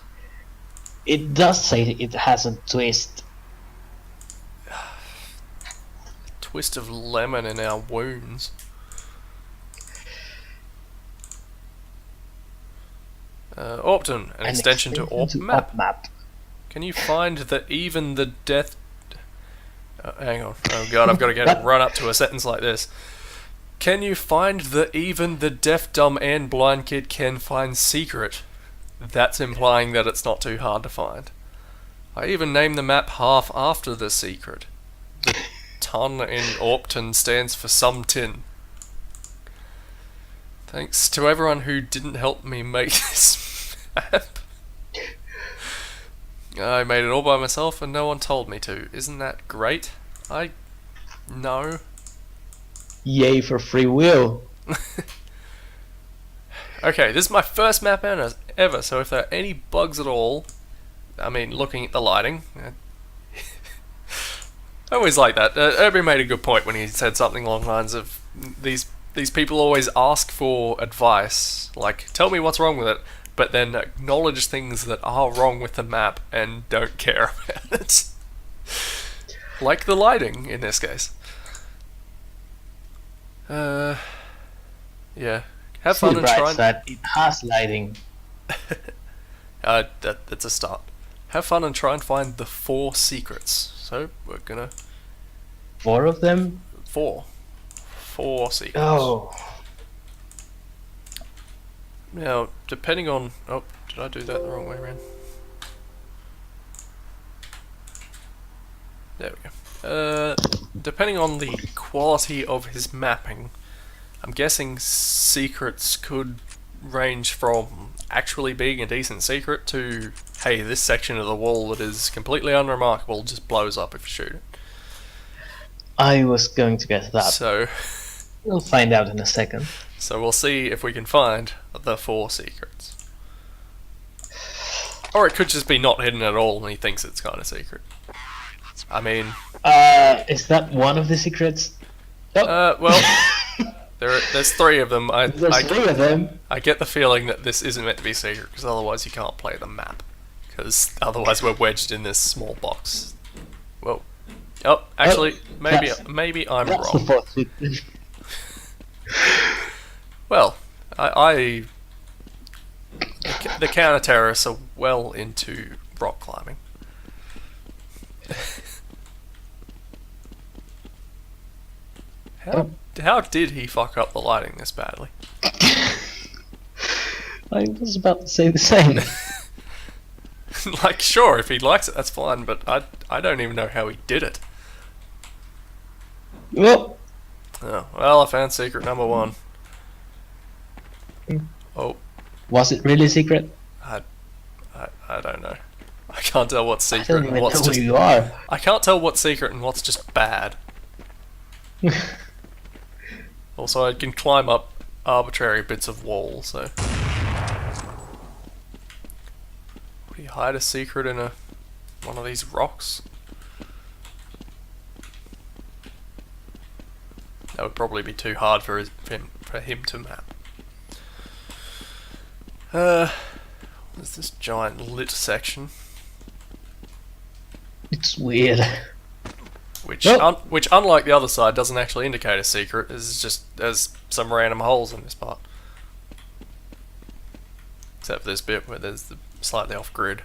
It does say it has a twist.
Twist of lemon in our wounds. Optin, an extension to AWP map.
map.
Can you find that even the death... hang on. Oh god, I've got to get it run up to a sentence like this. Can you find that even the deaf, dumb, and blind kid can find secret? That's implying that it's not too hard to find. I even named the map half after the secret. The ton in Optin stands for some tin. Thanks to everyone who didn't help me make this map. I made it all by myself and no one told me to. Isn't that great? No.
Yay for free will.
Okay, this is my first map ever, so if there are any bugs at all, I mean, looking at the lighting, I always like that. Irby made a good point when he said something along the lines of, these people always ask for advice, like, tell me what's wrong with it, but then acknowledge things that are wrong with the map and don't care about it. Like the lighting, in this case. Yeah. Have fun and try and...
that it has lighting.
That's a start. Have fun and try and find the 4 secrets. So, we're gonna...
4 of them?
4 secrets.
Oh.
Now, depending on... Oh, did I do that the wrong way around? There we go. Depending on the quality of his mapping, I'm guessing secrets could range from actually being a decent secret to, hey, this section of the wall that is completely unremarkable just blows up if you shoot it.
I was going to guess that.
So,
We'll find out in a second.
so we'll see if we can find the 4 secrets. Or it could just be not hidden at all and he thinks it's kind of secret. I mean...
Is that one of the secrets? Oh.
Well, there's 3 of them.
There's 3 of them.
I get the feeling that this isn't meant to be secret, because otherwise you can't play the map. Because otherwise we're wedged in this small box. Well, oh, actually, maybe I'm
That's the
wrong.
4th secret.
Well, the counter-terrorists are well into rock climbing. How did he fuck up the lighting this badly?
I was about to say the same.
Like, sure, if he likes it, that's fine, but I don't even know how he did it.
Well,
Oh, well, I found secret number 1. Oh,
was it really secret?
I don't know. I can't tell what's
I
secret
don't
and
even
what's
know who
just.
you are.
I can't tell what's secret and what's just bad. Also, I can climb up arbitrary bits of wall, so. Would he hide a secret in one of these rocks? That would probably be too hard for him to map. There's this giant lit section,
It's weird.
which
Well-
which unlike the other side doesn't actually indicate a secret. There's some random holes in this part, except for this bit where there's the slightly off grid.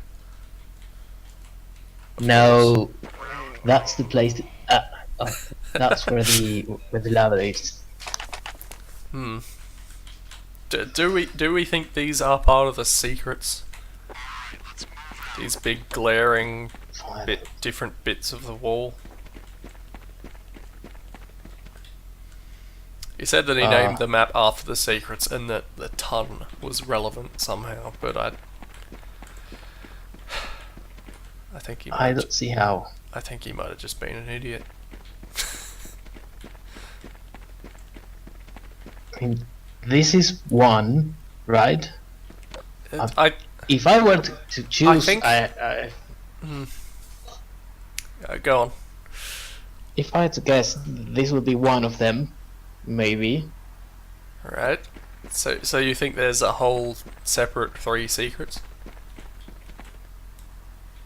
No, that's the place. That's where the lava is.
Hmm. Do we think these are part of the secrets? These big glaring
Fine.
different bits of the wall. He said that he named the map after the secrets and that the ton was relevant somehow, but I think he
I
might.
don't see how.
I think he might have just been an idiot.
I mean, this is one, right? If I were to choose,
think- Go on.
if I had to guess, this would be one of them, maybe.
All right. So you think there's a whole separate 3 secrets?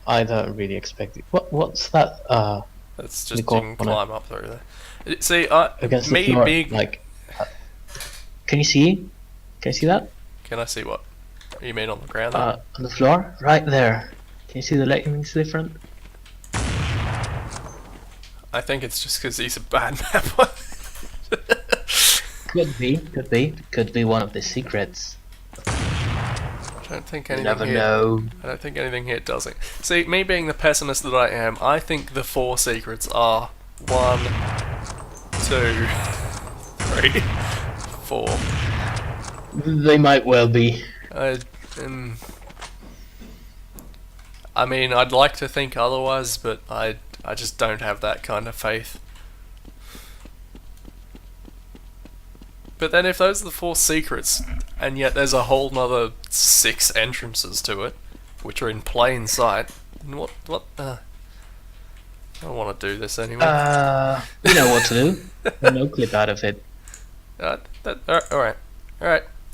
I don't really expect it. What's that?
That's just you
Nicole,
can
wanna-
climb up through there. See,
Against the
me
floor,
being
like. Can you see? Can you see that?
Can I see what? You mean on the ground? There?
On the floor, right there. Can you see the lighting's different?
I think it's just because he's a bad mapper.
Could be one of the secrets.
I don't think
You
anything
never
here.
know.
I don't think anything here does it. See, me being the pessimist that I am, I think the 4 secrets are 1, 2, 3, 4.
They might well be.
I mean, I'd like to think otherwise, but I just don't have that kind of faith. But then if those are the 4 secrets, and yet there's a whole nother 6 entrances to it, which are in plain sight, then what, I don't want to do this anymore.
You know what to do. No clip out of it.
Alright.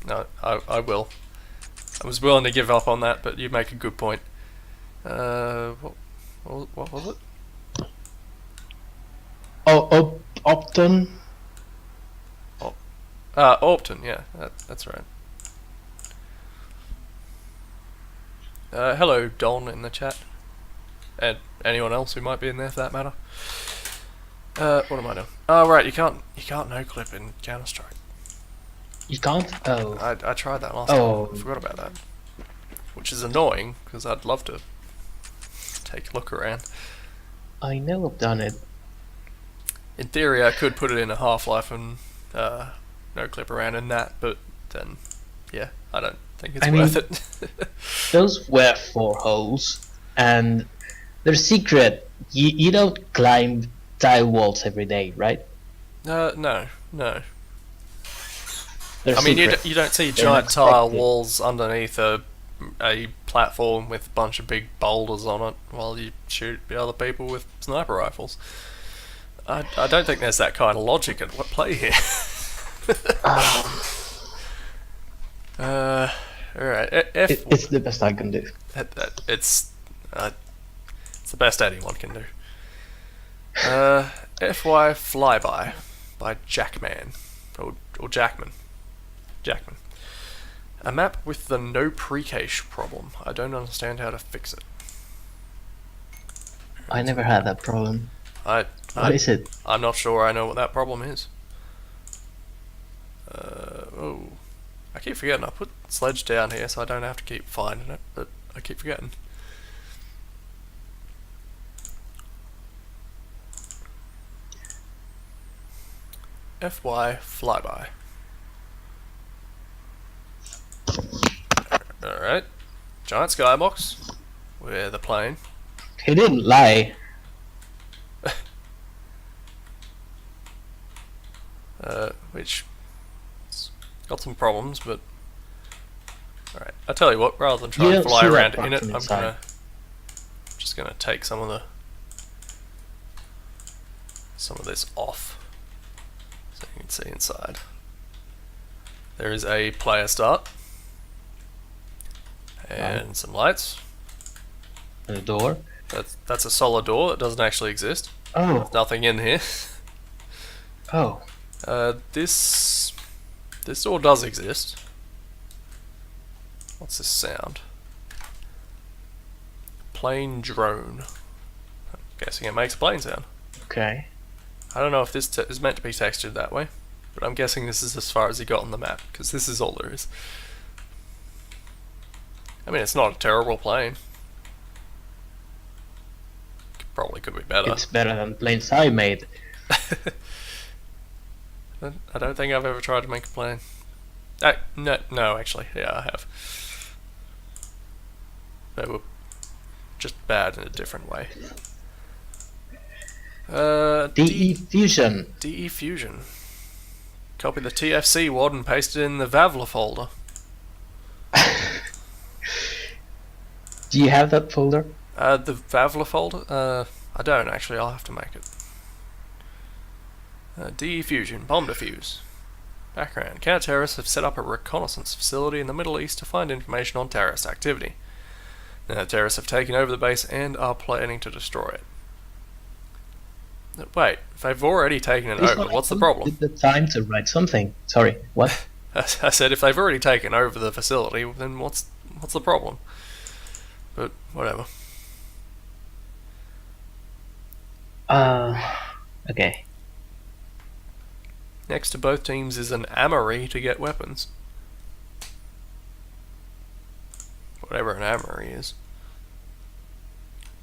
No, I will. I was willing to give up on that, but you make a good point. What was it?
Oh, Optin.
Optin, yeah, that's right. Hello, Don, in the chat. And anyone else who might be in there for that matter. What am I doing? Oh, right, you can't no-clip in Counter-Strike.
You can't? Oh.
I tried that last
Oh.
time. I forgot about that. Which is annoying, because I'd love to take a look around.
I know I've done it.
In theory, I could put it in a Half-Life and no-clip around in that, but then, yeah, I don't think it's worth it.
Those were 4 holes, and they're secret. You don't climb tile walls every day, right?
No.
They're
I mean,
secret.
you don't see
They're
giant tile
unexpected.
walls underneath a platform with a bunch of big boulders on it while you shoot the other people with sniper rifles. I don't think there's that kind of logic at play here. Alright.
It's the best I can do.
It's the best anyone can do. FY Flyby by Jackman. Or Jackman. A map with the no pre-cache problem. I don't understand how to fix it.
I never had that problem. What
I
is it?
I'm not sure I know what that problem is. Oh, I keep forgetting. I put Sledge down here so I don't have to keep finding it, but I keep forgetting. FY flyby. Alright. Giant skybox. We're the plane.
He didn't lie.
Which got some problems, but alright. I tell you what, rather than try
You
and
don't
fly
see that
around
part
in it,
from
I'm
inside.
just gonna take some of this off so you can see inside. There is a player start and some lights.
And the door.
That's a solid door that doesn't actually exist.
Oh.
Nothing in here.
Oh.
This door does exist. What's this sound? Plane drone. I'm guessing it makes a plane sound.
Okay.
I don't know if this is meant to be textured that way, but I'm guessing this is as far as he got on the map, because this is all there is. I mean, it's not a terrible plane. Probably could be better.
It's better than planes I made.
I don't think I've ever tried to make a plane. No, actually, yeah, I have. They were just bad in a different way.
DE Fusion.
DE Fusion. Copy the TFC wad and paste it in the Vavla folder.
Do you have that folder?
The Vavla folder? I don't actually, I'll have to make it. DE Fusion, bomb defuse. Background. Counter-terrorists have set up a reconnaissance facility in the Middle East to find information on terrorist activity. Now the terrorists have taken over the base and are planning to destroy it. Wait, if they've already taken it over, what's the problem?
The time to write something. Sorry, what?
I said if they've already taken over the facility, then what's the problem? But whatever.
Okay.
Next to both teams is an armory to get weapons. Whatever an armory is.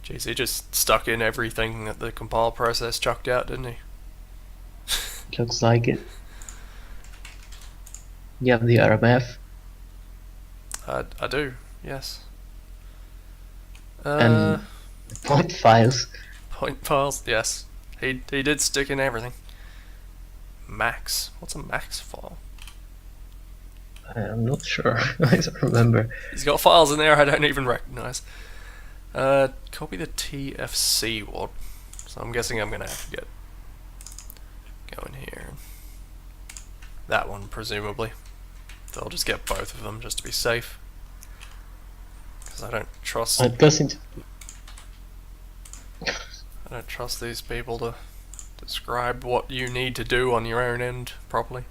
Jeez, he just stuck in everything that the compile process chucked out, didn't he?
Looks like it. You have the RMF.
I do, yes.
And point files.
Point files, yes. He did stick in everything. Max. What's a max file?
I'm not sure. I don't remember.
He's got files in there I don't even recognize. Copy the TFC wad. So I'm guessing I'm gonna have to go in here. That one, presumably. So I'll just get both of them just to be safe. Because I don't trust.
It goes into.
I don't trust these people to describe what you need to do on your own end properly.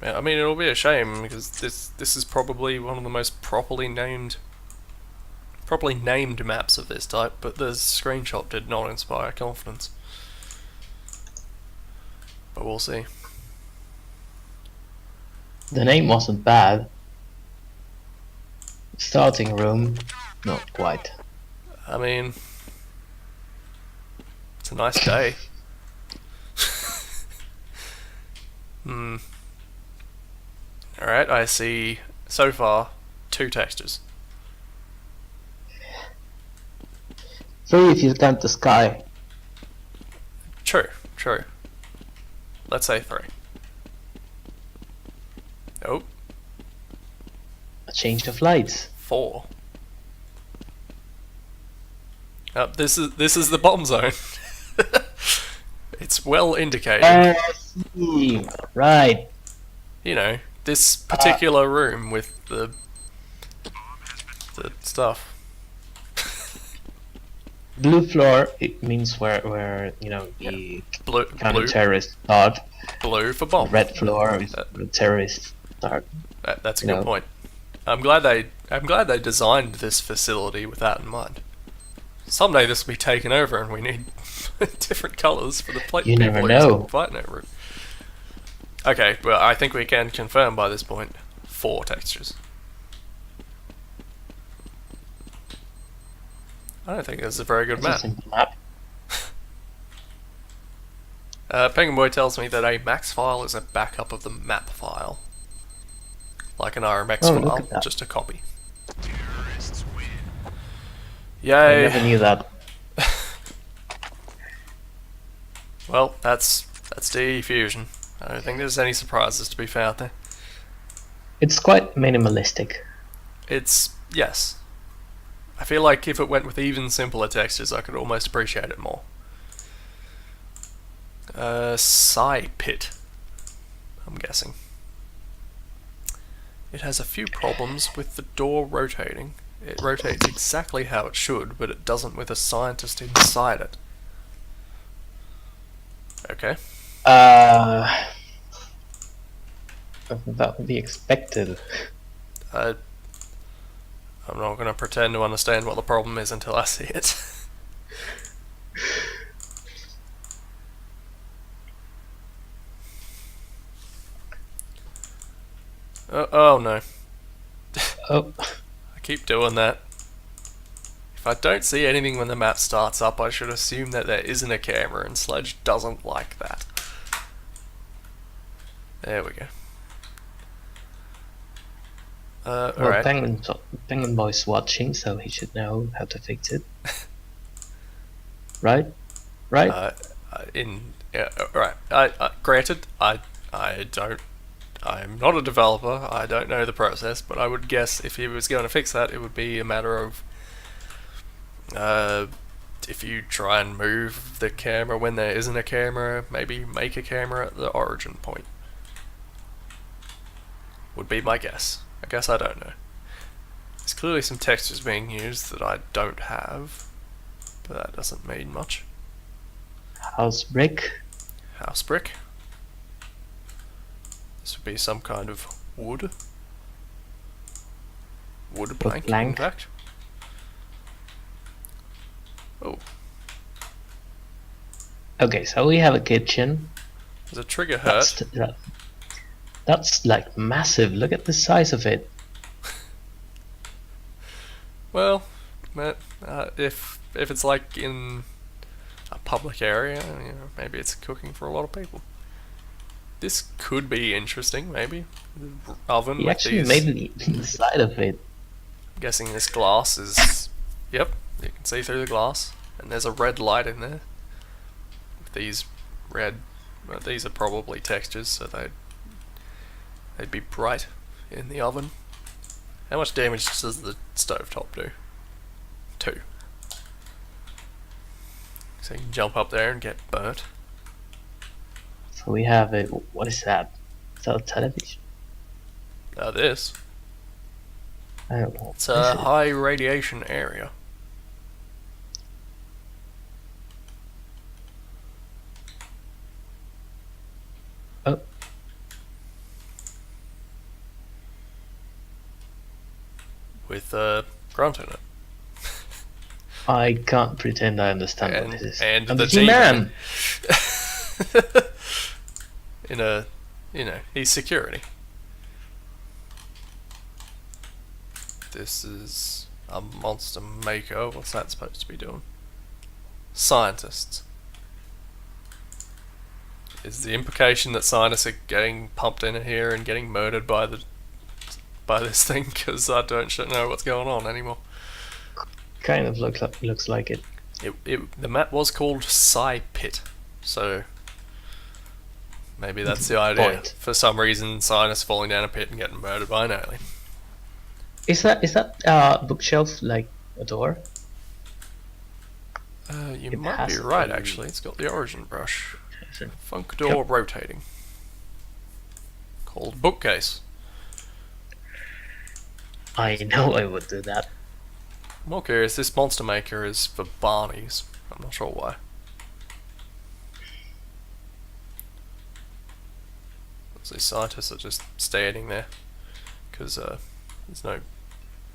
Yeah, I mean, it'll be a shame because this is probably one of the most properly named maps of this type, but the screenshot did not inspire confidence. But we'll see.
The name wasn't bad. Starting room, not quite.
I mean, it's a nice day. Alright, I see, so far, 2 textures.
3 if you count the sky.
True. Let's say 3. Oh,
A change of lights.
4. This is the bomb zone. It's well indicated.
I see. Right.
You know, this particular room with the stuff.
blue floor, it means where you know the
Blue,
counter-terrorists start.
blue for bomb.
Red floor is
That-
where the terrorists start.
That's a
You
good
know.
point. I'm glad they designed this facility with that in mind. Someday this will be taken over, and we need different colours for the plate
You
people
never
who's
know.
fighting over it. Okay, well, I think we can confirm by this point 4 textures. I don't think this is a very good
It's a
map.
simple map.
Penguin Boy tells me that a max file is a backup of the map file. Like an RMX
Oh, look
file,
at that.
just a copy.
Terrorists win.
I
Yay!
never knew that.
Well, that's DE Fusion. I don't think there's any surprises to be found there.
It's quite minimalistic.
Yes. I feel like if it went with even simpler textures, I could almost appreciate it more. Psi Pit, I'm guessing. It has a few problems with the door rotating. It rotates exactly how it should, but it doesn't with a scientist inside it. Okay.
That would be expected.
I'm not going to pretend to understand what the problem is until I see it. Oh no.
Oh,
I keep doing that. If I don't see anything when the map starts up, I should assume that there isn't a camera, and Sledge doesn't like that. There we go.
well,
Alright.
Penguin Boy's watching, so he should know how to fix it. Right? Right?
Alright. Granted, I'm not a developer, I don't know the process, but I would guess if he was going to fix that, it would be a matter of if you try and move the camera when there isn't a camera, maybe make a camera at the origin point. Would be my guess. I guess I don't know. There's clearly some textures being used that I don't have, but that doesn't mean much.
House brick.
House brick. This would be some kind of wood. Wood plank, in
plank.
fact. Oh,
Okay, so we have a kitchen.
there's a trigger
That's,
hurt.
that's like massive. Look at the size of it.
Well, if it's like in a public area, you know, maybe it's cooking for a lot of people. This could be interesting, maybe. The oven
He
with
actually
these.
made the side of it.
I'm guessing this glass is. Yep, you can see through the glass, and there's a red light in there. These red, well, these are probably textures, so they'd be bright in the oven. How much damage does the stovetop do? 2. So you can jump up there and get burnt.
So we have a, what is that? Is that a television?
This.
I don't know.
It's
What
a
is it?
high radiation area.
Oh,
With grunt in it.
I can't pretend I understand what this is.
And
I'm
the
G-Man.
In a, he's security. This is a monster maker. What's that supposed to be doing? Scientists. Is the implication that scientists are getting pumped in here and getting murdered by this thing? Because I don't know what's going on anymore.
Kind of looks like it.
The map was called Psi Pit, so maybe that's the idea.
Point.
For some reason, scientists falling down a pit and getting murdered by an alien.
Is that bookshelf like a door?
You
It
might
has
be right,
to.
actually. It's got the origin brush.
Is it?
Funk door rotating. Called bookcase.
I know I would do that.
I'm more curious, this monster maker is for Barneys. I'm not sure why. So these scientists are just standing there because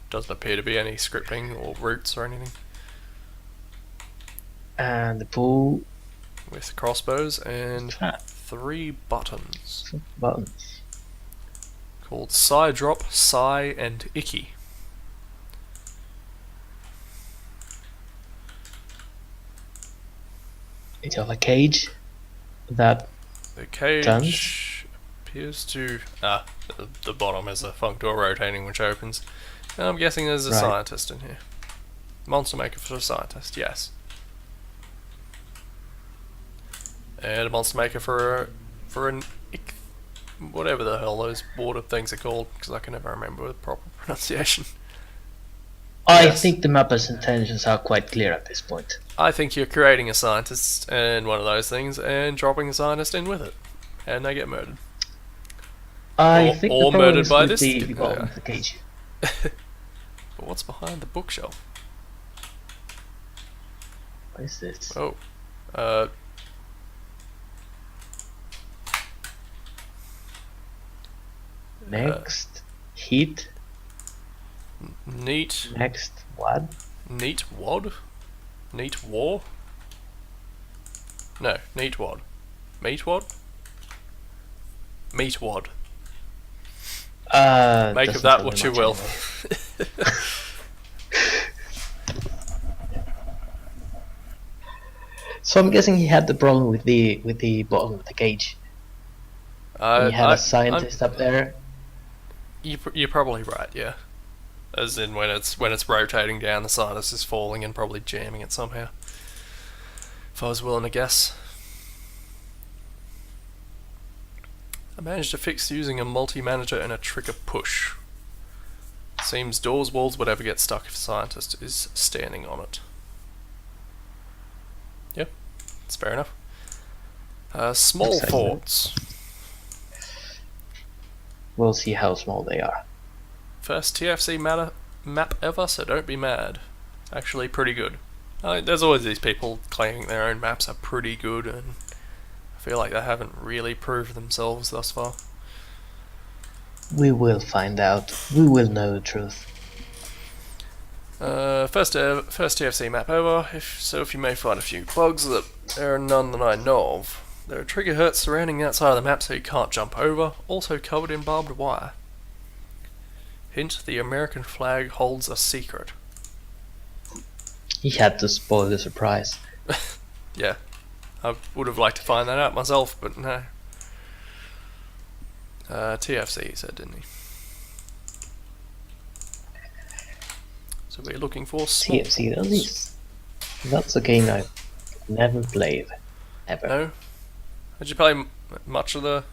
doesn't appear to be any scripting or routes or anything.
And the pool
With crossbows and
trap
3 buttons
buttons.
called Psy Drop, Psy, and Icky.
It's of a cage that
The cage
turns.
appears to the bottom is a funk door rotating which opens. And I'm guessing there's a
Right.
scientist in here. Monster maker for a scientist, yes. And a monster maker for an whatever the hell those water things are called, because I can never remember the proper pronunciation.
I
Yes.
think the mapper's intentions are quite clear at this point.
I think you're creating a scientist and one of those things and dropping a scientist in with it, and they get murdered.
I
Or-
think
or
the
murdered
problem's
by
with
this
the
dude,
bottom
yeah.
of the cage.
But what's behind the bookshelf?
What is this?
Oh,
Next, heat.
neat,
Next, what?
neat wad, neat war. No, neat wad, meat wad, meat wad. Make of
doesn't
that
tell
what
me
you
much
will.
anyway. So I'm guessing he had the problem with the bottom of the cage. He had a scientist up there.
You're probably right, yeah. As in when it's rotating down, the scientist is falling and probably jamming it somehow. If I was willing to guess. I managed to fix using a multi-manager and a trigger push. Seems doors, walls, whatever gets stuck if a scientist is standing on it. Yep, that's fair enough. Small
Looks like
forts.
We'll see how small they are.
First TFC map ever, so don't be mad. Actually pretty good. There's always these people claiming their own maps are pretty good, and I feel like they haven't really proved themselves thus far.
We will find out. We will know the truth.
First TFC map ever, if you may find a few bugs, that there are none that I know of. There are trigger hurts surrounding the outside of the map so you can't jump over, also covered in barbed wire. Hint, the American flag holds a secret.
He had to spoil the surprise.
Yeah, I would have liked to find that out myself, but no. TFC, he said, didn't he? So we're looking for small
TFC,
forts.
that's a game I've never played. Ever.
No? Did you play much of the...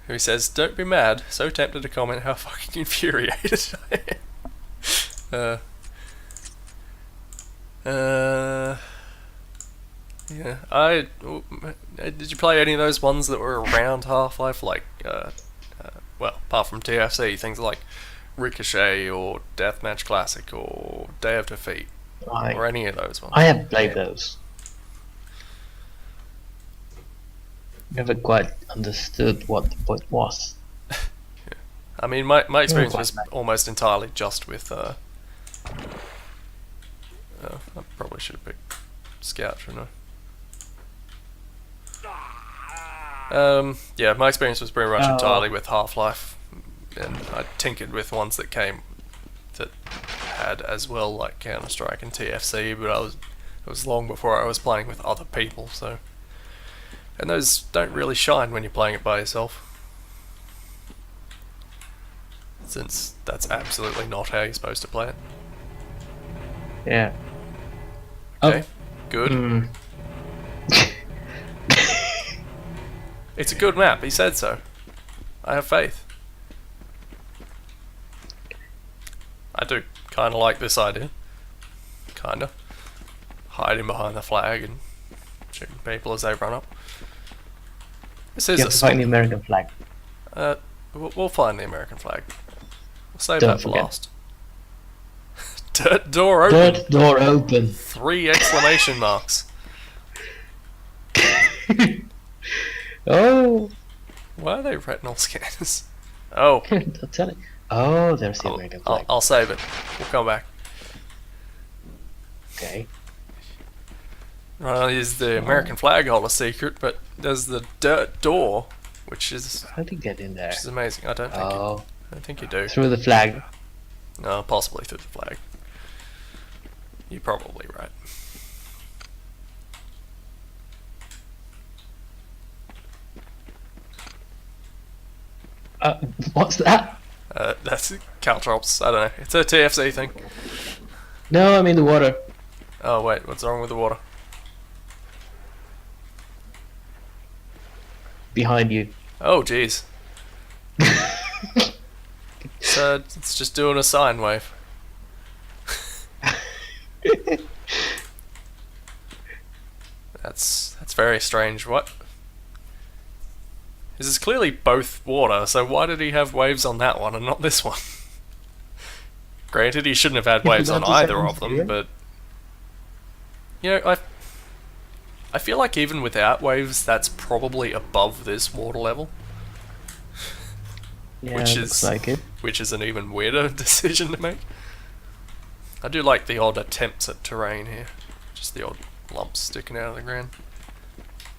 Who says, don't be mad, so tempted to comment how fucking infuriated I am. Yeah, did you play any of those ones that were around Half-Life, like, well, apart from TFC, things like Ricochet, or Deathmatch Classic, or Day of Defeat, or any of those ones?
I have played those. Never quite understood what the point was.
I mean, my experience
quite
was
bad.
almost entirely just with, I probably should have picked Scout, shouldn't I? Yeah, my experience was pretty much entirely with Half-Life, and I tinkered with ones that had as well, like Counter-Strike and TFC, but it was long before I was playing with other people, so... And those don't really shine when you're playing it by yourself. Since that's absolutely not how you're supposed to play it.
Yeah.
Okay, good.
Mm.
It's a good map, he said so. I have faith. I do kinda like this idea. Kinda. Hiding behind the flag and shooting people as they run up. This is
You
a
have to find the American flag.
We'll find the American flag. We'll save
Don't
that for
forget.
last. Dirt door open.
Dirt door open.
3 exclamation marks.
Oh,
Why are they retinal scanners? Oh,
I'll tell it. Oh, there's the American flag.
I'll save it. We'll come back.
Okay.
Well, is the American flag holder secret, but there's the dirt door, which is
How do you get in there?
amazing. I don't think you do.
Through the flag.
No, possibly through the flag. You're probably right.
What's that?
That's Caltrops. I don't know. It's a TFC thing.
No, I'm in the water.
Oh wait, what's wrong with the water?
Behind you.
Oh jeez. So it's just doing a sine wave. That's very strange. What? This is clearly both water, so why did he have waves on that one and not this one? Granted, he shouldn't have had waves on
That's
either
the
of them,
same
but you know, I feel like even without waves, that's probably above this water level,
Yeah,
Which
looks
is-
like it.
which is an even weirder decision to make. I do like the odd attempts at terrain here, just the odd lumps sticking out of the ground.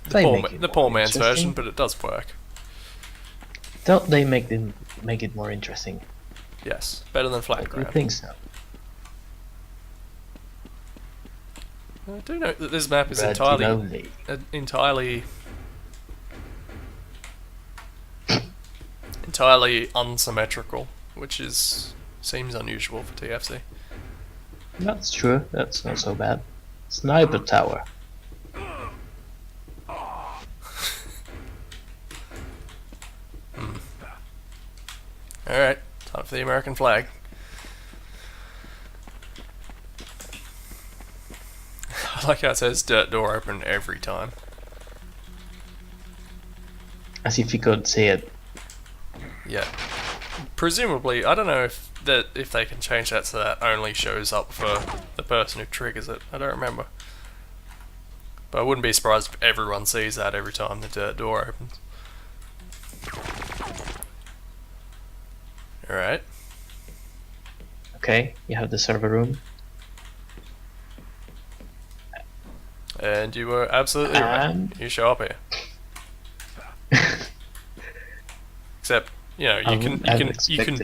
They make it
The
more
poor man's
interesting.
version, but it does work.
Don't they make it more interesting?
Yes, better than flat
I
ground.
think so.
I do note that this map is
Red
entirely
lonely.
entirely unsymmetrical, which seems unusual for TFC.
That's true. That's not so bad. Sniper tower.
Alright, time for the American flag. I like how it says dirt door open every time.
As if you could see it.
Yeah. Presumably, I don't know if they can change that so that only shows up for the person who triggers it. I don't remember. But I wouldn't be surprised if everyone sees that every time the dirt door opens. Alright.
Okay, you have the server room.
And you were absolutely right.
And-
You show up here. Except, you know,
I
you
wouldn't
can
have expected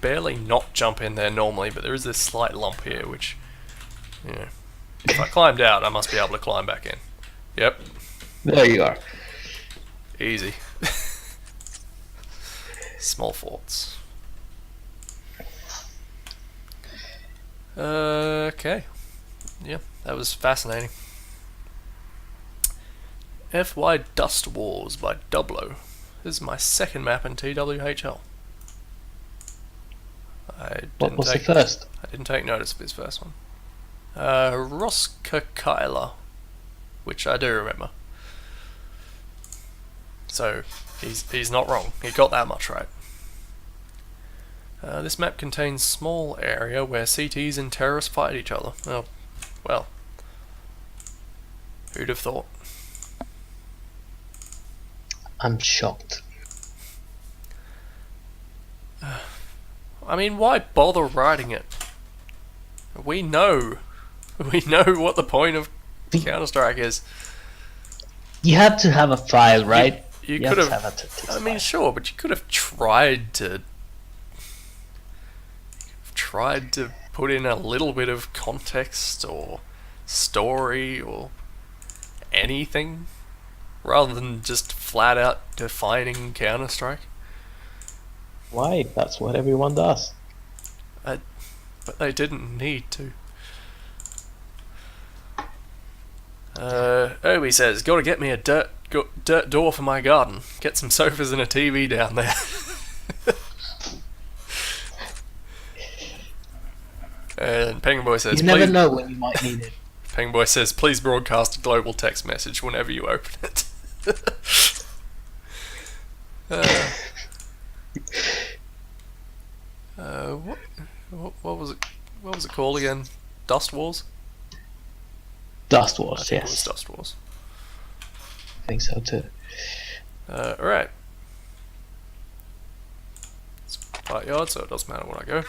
barely not jump in there normally, but there is this slight lump here, which, you know, if I climbed out, I must be able to climb back in. Yep,
There you are.
easy. Small forts. Okay. Yeah, that was fascinating. FY Dust Wars by Dublo. This is my second map in TWHL.
What was the first?
I didn't take notice of his first one. Roskakaila, which I do remember. So he's not wrong. He got that much right. This map contains small area where CTs and terrorists fight each other. Oh, well. Who'd have thought?
I'm shocked.
I mean, why bother writing it? We know what the point of Counter-Strike is.
You have to have a file, right?
You
have
could
to
have.
have a text
I mean,
file.
sure, but you could have tried to put in a little bit of context or story or anything, rather than just flat out defining Counter-Strike.
Why? That's what everyone does.
But they didn't need to. Obi says, "Gotta get me a dirt door for my garden. Get some sofas and a TV down there." And Penguin Boy says,
You never
"Please."
know when you might need it.
Penguin Boy says, "Please broadcast a global text message whenever you open it." What was it? What was it called again? Dust Wars?
Dust
I
Wars,
think it was
yes.
Dust Wars.
I think so too.
Alright. It's part yard, so it doesn't matter when I go.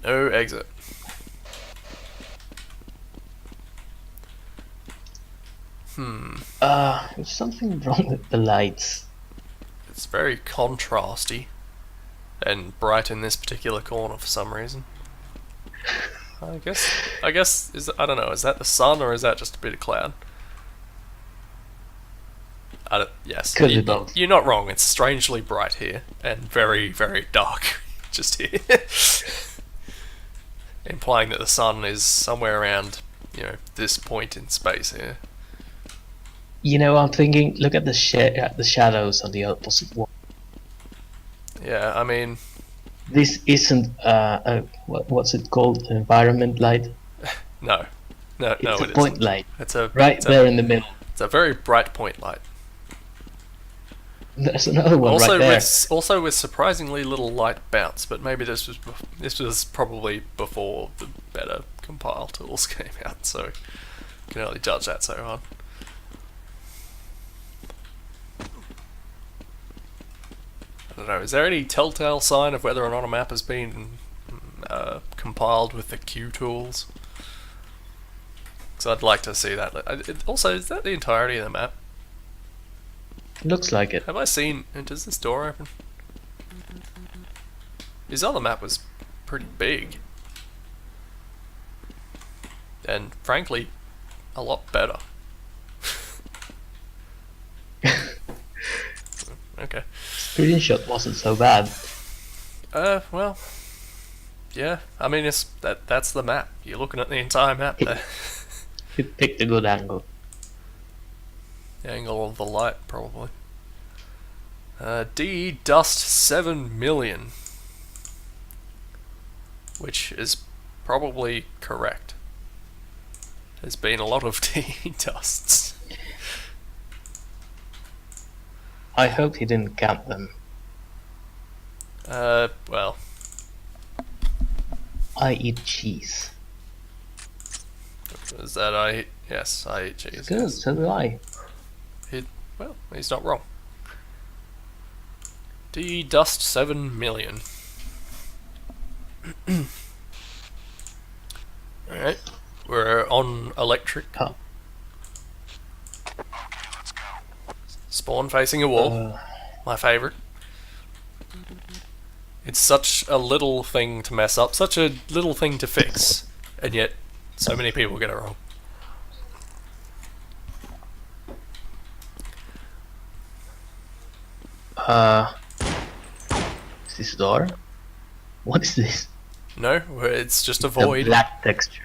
No exit.
There's something wrong with the lights.
It's very contrasty and bright in this particular corner for some reason. I guess I don't know, is that the sun or is that just a bit of cloud? Yes.
Could be both.
You're not wrong, it's strangely bright here and very, very dark just here. Implying that the sun is somewhere around, this point in space here.
You know, I'm thinking, look at the shadows on the opposite wall.
Yeah, I mean,
This isn't what's it called? Environment light.
no,
It's
it
a
isn't.
point light,
It's a
right
it's
there in the middle.
It's a very bright point light.
There's another one
Also
right there.
with surprisingly little light bounce, but maybe this was probably before the better compile tools came out, so you can only judge that so hard. I don't know, is there any telltale sign of whether or not a map has been compiled with the Q tools? Because I'd like to see that. Also, is that the entirety of the map?
Looks like it.
Have I seen... Does this door open? His other map was pretty big. And frankly, a lot better. Okay.
Screenshot wasn't so bad.
Well... Yeah, I mean, that's the map. You're looking at the entire map there.
You picked a good angle.
The angle of the light, probably. D Dust 7 million. Which is probably correct. There's been a lot of D Dusts.
I hope he didn't count them.
Well,
I eat cheese.
is that yes, I eat cheese.
Good,
Yes.
so do I.
Well, he's not wrong. D Dust 7 million. Alright, we're on electric.
Oh.
Okay, let's go.
Spawn facing a wall. My favourite. It's such a little thing to mess up, such a little thing to fix, and yet so many people get it wrong.
Is this a door? What is this?
No, it's just a
The
void.
black texture.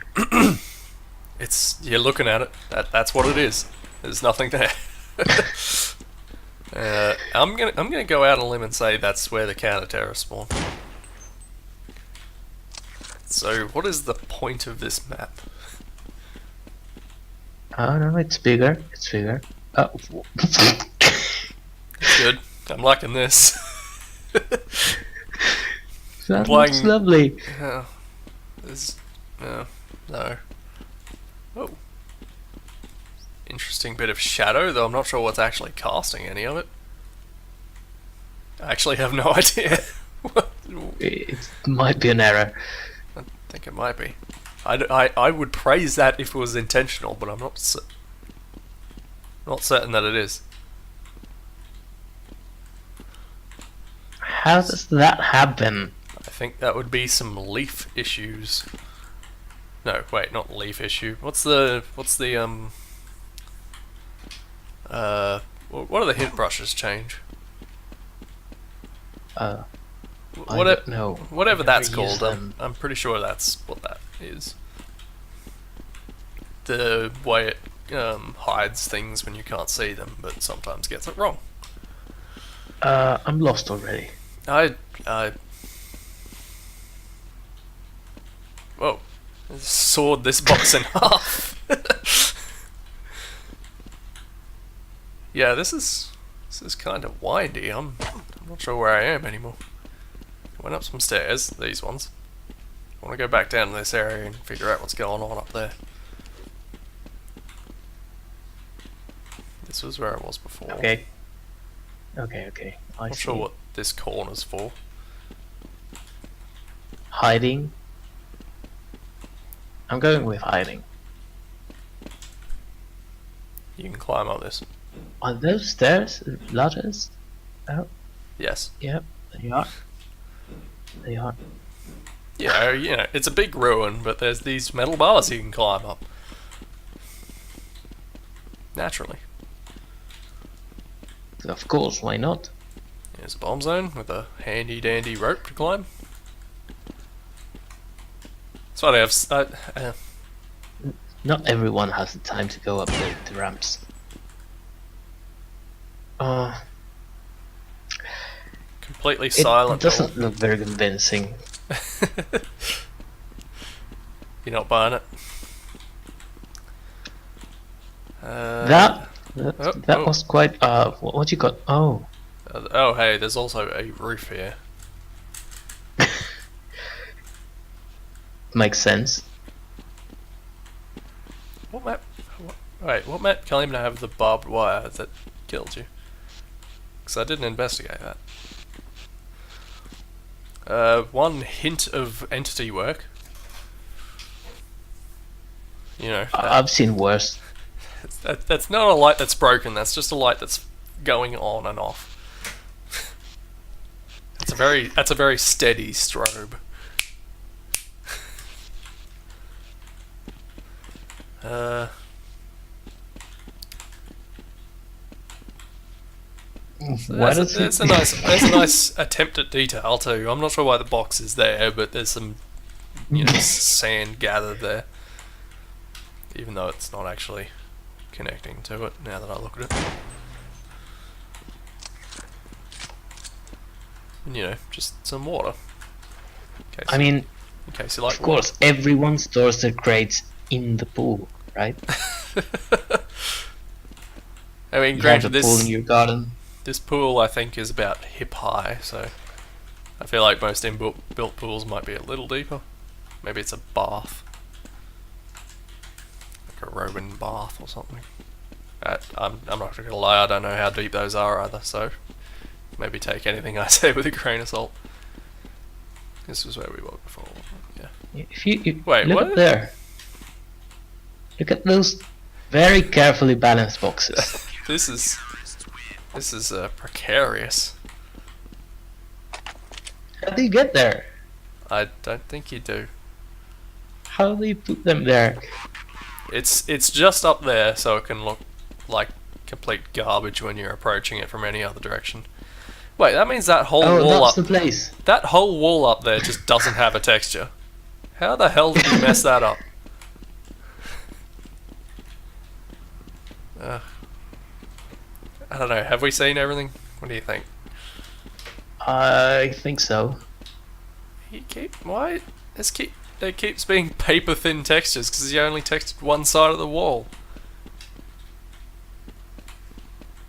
You're looking at it. That's what it is. There's nothing there. I'm gonna go out on a limb and say that's where the counter-terrorists spawn. So, what is the point of this map?
Oh no, it's bigger. It's bigger. Oh.
Good. I'm liking this.
That
Playing-
looks lovely.
Yeah. No. Oh. Interesting bit of shadow, though I'm not sure what's actually casting any of it. I actually have no idea.
It might be an error.
I think it might be. I would praise that if it was intentional, but I'm not certain that it is.
How does that happen?
I think that would be some leaf issues. No, wait, not leaf issue. What's the what do the hint brushes change?
I
What
don't know.
Whatever
I've
that's
never used
called,
them.
I'm pretty sure that's what that is. The way it hides things when you can't see them, but sometimes gets it wrong.
I'm lost already.
Whoa. I sawed this box in half. Yeah, this is kind of windy. I'm not sure where I am anymore. Went up some stairs, these ones. I want to go back down to this area and figure out what's going on up there. This was where I was before.
Okay. Okay. I
Not
see.
sure what this corner's for.
Hiding. I'm going with hiding.
You can climb up this.
Are those stairs? Ladders? Oh,
Yes.
yep. They are. They are.
Yeah, you know, it's a big ruin, but there's these metal bars you can climb up. Naturally.
Of course, why not?
Here's a bomb zone with a handy dandy rope to climb. That's why they have.
Not everyone has the time to go up the ramps.
Completely
It
silent.
doesn't look very convincing.
You're not buying it.
That
oh.
was quite. What you got? Oh,
Oh, hey, there's also a roof here.
makes sense.
What map? Wait, what map claimed to have the barbed wire that killed you? Because I didn't investigate that. One hint of entity work. You know,
I've seen worse.
that's not a light that's broken. That's just a light that's going on and off. That's a very steady strobe.
Why does
There's
it?
a nice attempt at detail too. I'm not sure why the box is there, but there's some, you know, sand gathered there. Even though it's not actually connecting to it. Now that I look at it, and, you know, just some water.
I mean,
in case you like.
of course, everyone stores their crates in the pool, right?
I mean,
You have
granted,
a pool in your garden.
this pool I think is about hip high, so I feel like most inbuilt pools might be a little deeper. Maybe it's a bath, like a Roman bath or something. I'm not gonna lie, I don't know how deep those are either, so maybe take anything I say with a grain of salt. This was where we were before. Yeah.
If you
Wait,
look
what?
up there. Look at those very carefully balanced boxes.
This is precarious.
How do you get there?
I don't think you do.
How do you put them there?
It's just up there, so it can look like complete garbage when you're approaching it from any other direction. Wait, that means that whole
Oh,
wall
that's
up
the place.
that whole wall up there just doesn't have a texture. How the hell did you mess that up? I don't know. Have we seen everything? What do you think?
I think so.
There keeps being paper thin textures because you only textured one side of the wall.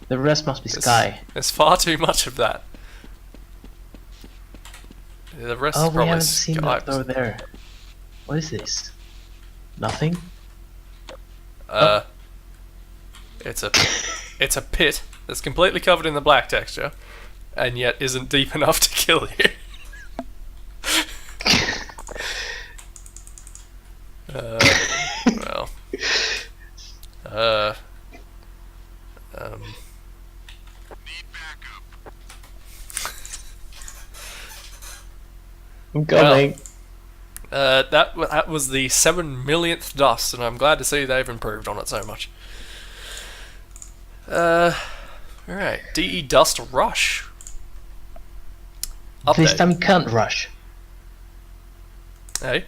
The rest must be sky.
There's far too much of that. The rest
Oh,
is
we
probably
haven't seen that
Skype.
door there. What is this? Nothing?
It's a pit that's completely covered in the black texture, and yet isn't deep enough to kill you. Well.
Need backup.
I'm coming.
That was the 7 millionth dust, and I'm glad to see they've improved on it so much. Alright, DE Dust Rush.
This
Update.
time you can't rush.
Hey?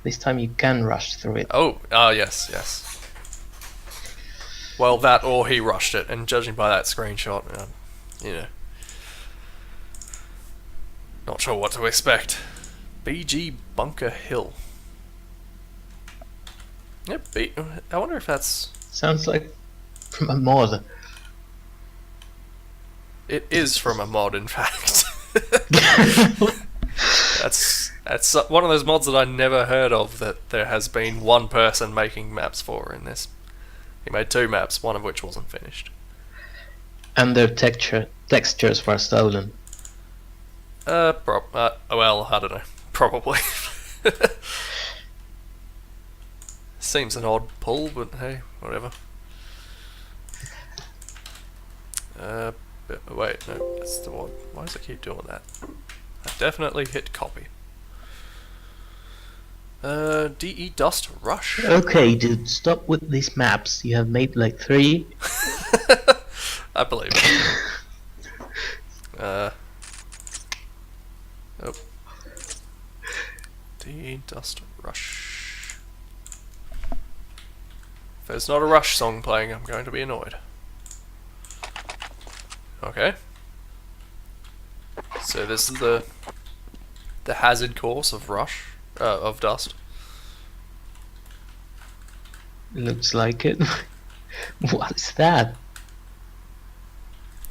This time you can rush through it.
Oh, yes. Well, that or he rushed it, and judging by that screenshot, you know. Not sure what to expect. BG Bunker Hill. Yep, I wonder if that's...
Sounds like from a mod.
It is from a mod, in fact. That's one of those mods that I never heard of that there has been one person making maps for in this. He made 2 maps, one of which wasn't finished.
And their textures were stolen.
Well, I don't know. Probably. Seems an odd pull, but hey, whatever. Wait, no, that's the one. Why does it keep doing that? I definitely hit copy. DE Dust Rush.
Okay, dude, stop with these maps. You have made like 3.
I believe it. Oh. DE Dust Rush. If there's not a Rush song playing, I'm going to be annoyed. Okay. So this is the hazard course of Rush, of Dust.
Looks like it. What is that?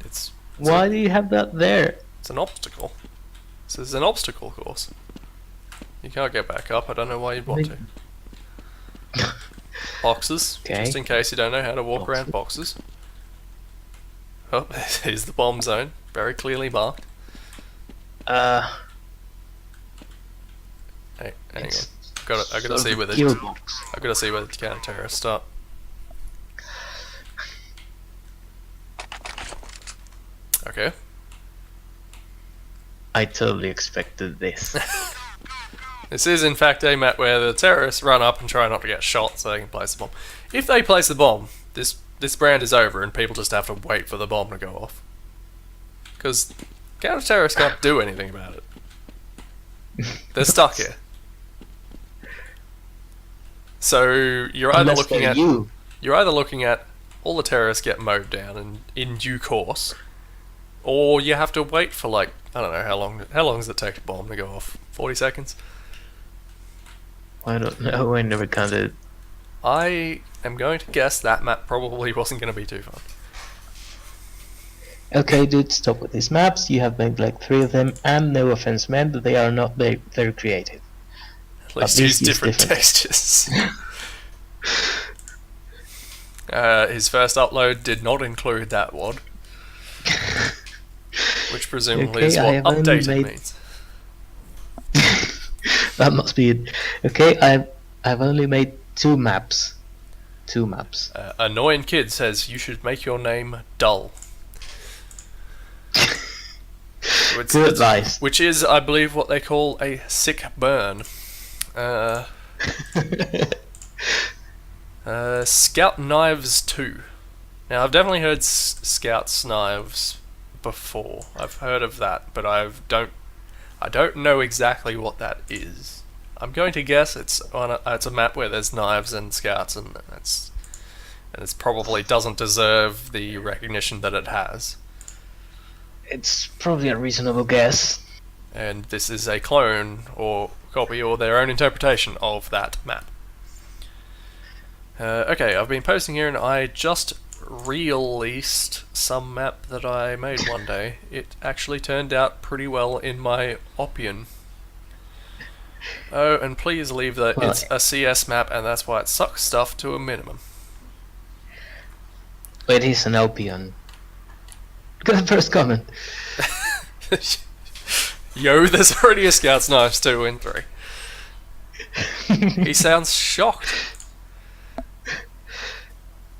It's
Why do you have that there?
It's an obstacle. This is an obstacle course. You can't get back up. I don't know why you'd want to. Boxes,
Okay.
just in case you don't know how to walk around boxes. Oh, here's the bomb zone, very clearly marked. Hey, hang on.
It's
I gotta see where the
gearbox.
I gotta see where the counter-terrorists start. Okay.
I totally expected this.
This is in fact a map where the terrorists run up and try not to get shot so they can place the bomb. If they place the bomb, this brand is over and people just have to wait for the bomb to go off. Because counter-terrorists can't do anything about it. They're stuck here. So you're either
Unless
looking
they're
at
you.
you're either looking at all the terrorists get mowed down and in due course, or you have to wait for like I don't know how long does it take a bomb to go off? 40 seconds?
I don't know, I never counted.
I am going to guess that map probably wasn't going to be too fun.
Okay, dude, stop with these maps. You have made like 3 of them, and no offense meant, they are not very creative.
At least use
least use
different
different.
textures. His first upload did not include that WOD, which presumably is
Okay, I
what
have only
updated
made-
means.
That must be it. Okay, I've only made 2 maps. 2 maps.
Annoying Kid says you should make your name dull.
Good advice.
Which is, I believe, what they call a sick burn. Scout Knives 2. Now, I've definitely heard Scout's Knives before. I've heard of that, but I don't know exactly what that is. I'm going to guess it's a map where there's knives and scouts, and it's probably doesn't deserve the recognition that it has.
It's probably a reasonable guess.
And this is a clone or copy or their own interpretation of that map. Okay, I've been posting here and I just released some map that I made one day. It actually turned out pretty well in my Optin. Oh, and please leave that
Well,
it's a CS map and that's why it sucks stuff to a minimum.
It is an Opion. Good first comment.
Yo, there's already a Scout's Knives 2 and 3. He sounds shocked.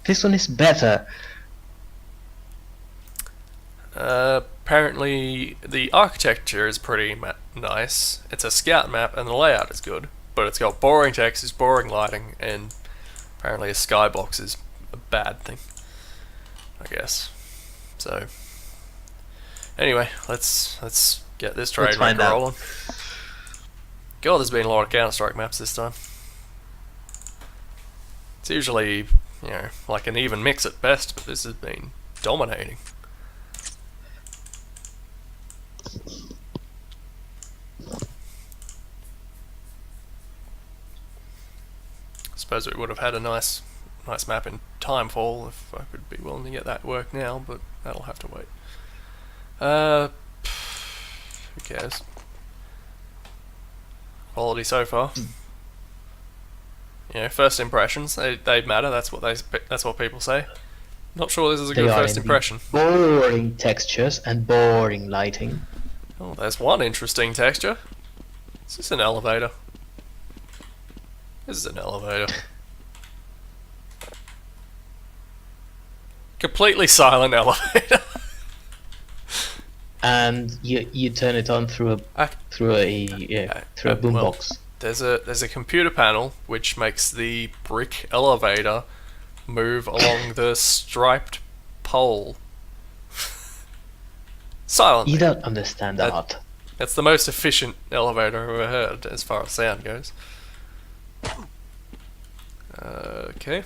This one is better.
Apparently, the architecture is pretty nice. It's a scout map, and the layout is good. But it's got boring textures, boring lighting, and apparently a skybox is a bad thing, I guess. So, anyway, let's get this trade
find
record
out.
rolling. God, there's been a lot of Counter-Strike maps this time. It's usually, like an even mix at best, but this has been dominating. Suppose we would have had a nice map in Timefall if I could be willing to get that work now, but that'll have to wait. cares? Quality so far. You know, first impressions, they matter. That's what people say. Not sure this is a
They
good
are
first
indeed
impression.
boring textures and boring lighting.
Oh, there's one interesting texture. Is this an elevator? This is an elevator. Completely silent elevator.
And you turn it on through a boombox.
There's a computer panel which makes the brick elevator move along the striped pole silently.
You don't understand art.
That's the most efficient elevator I've ever heard as far as sound goes. Okay.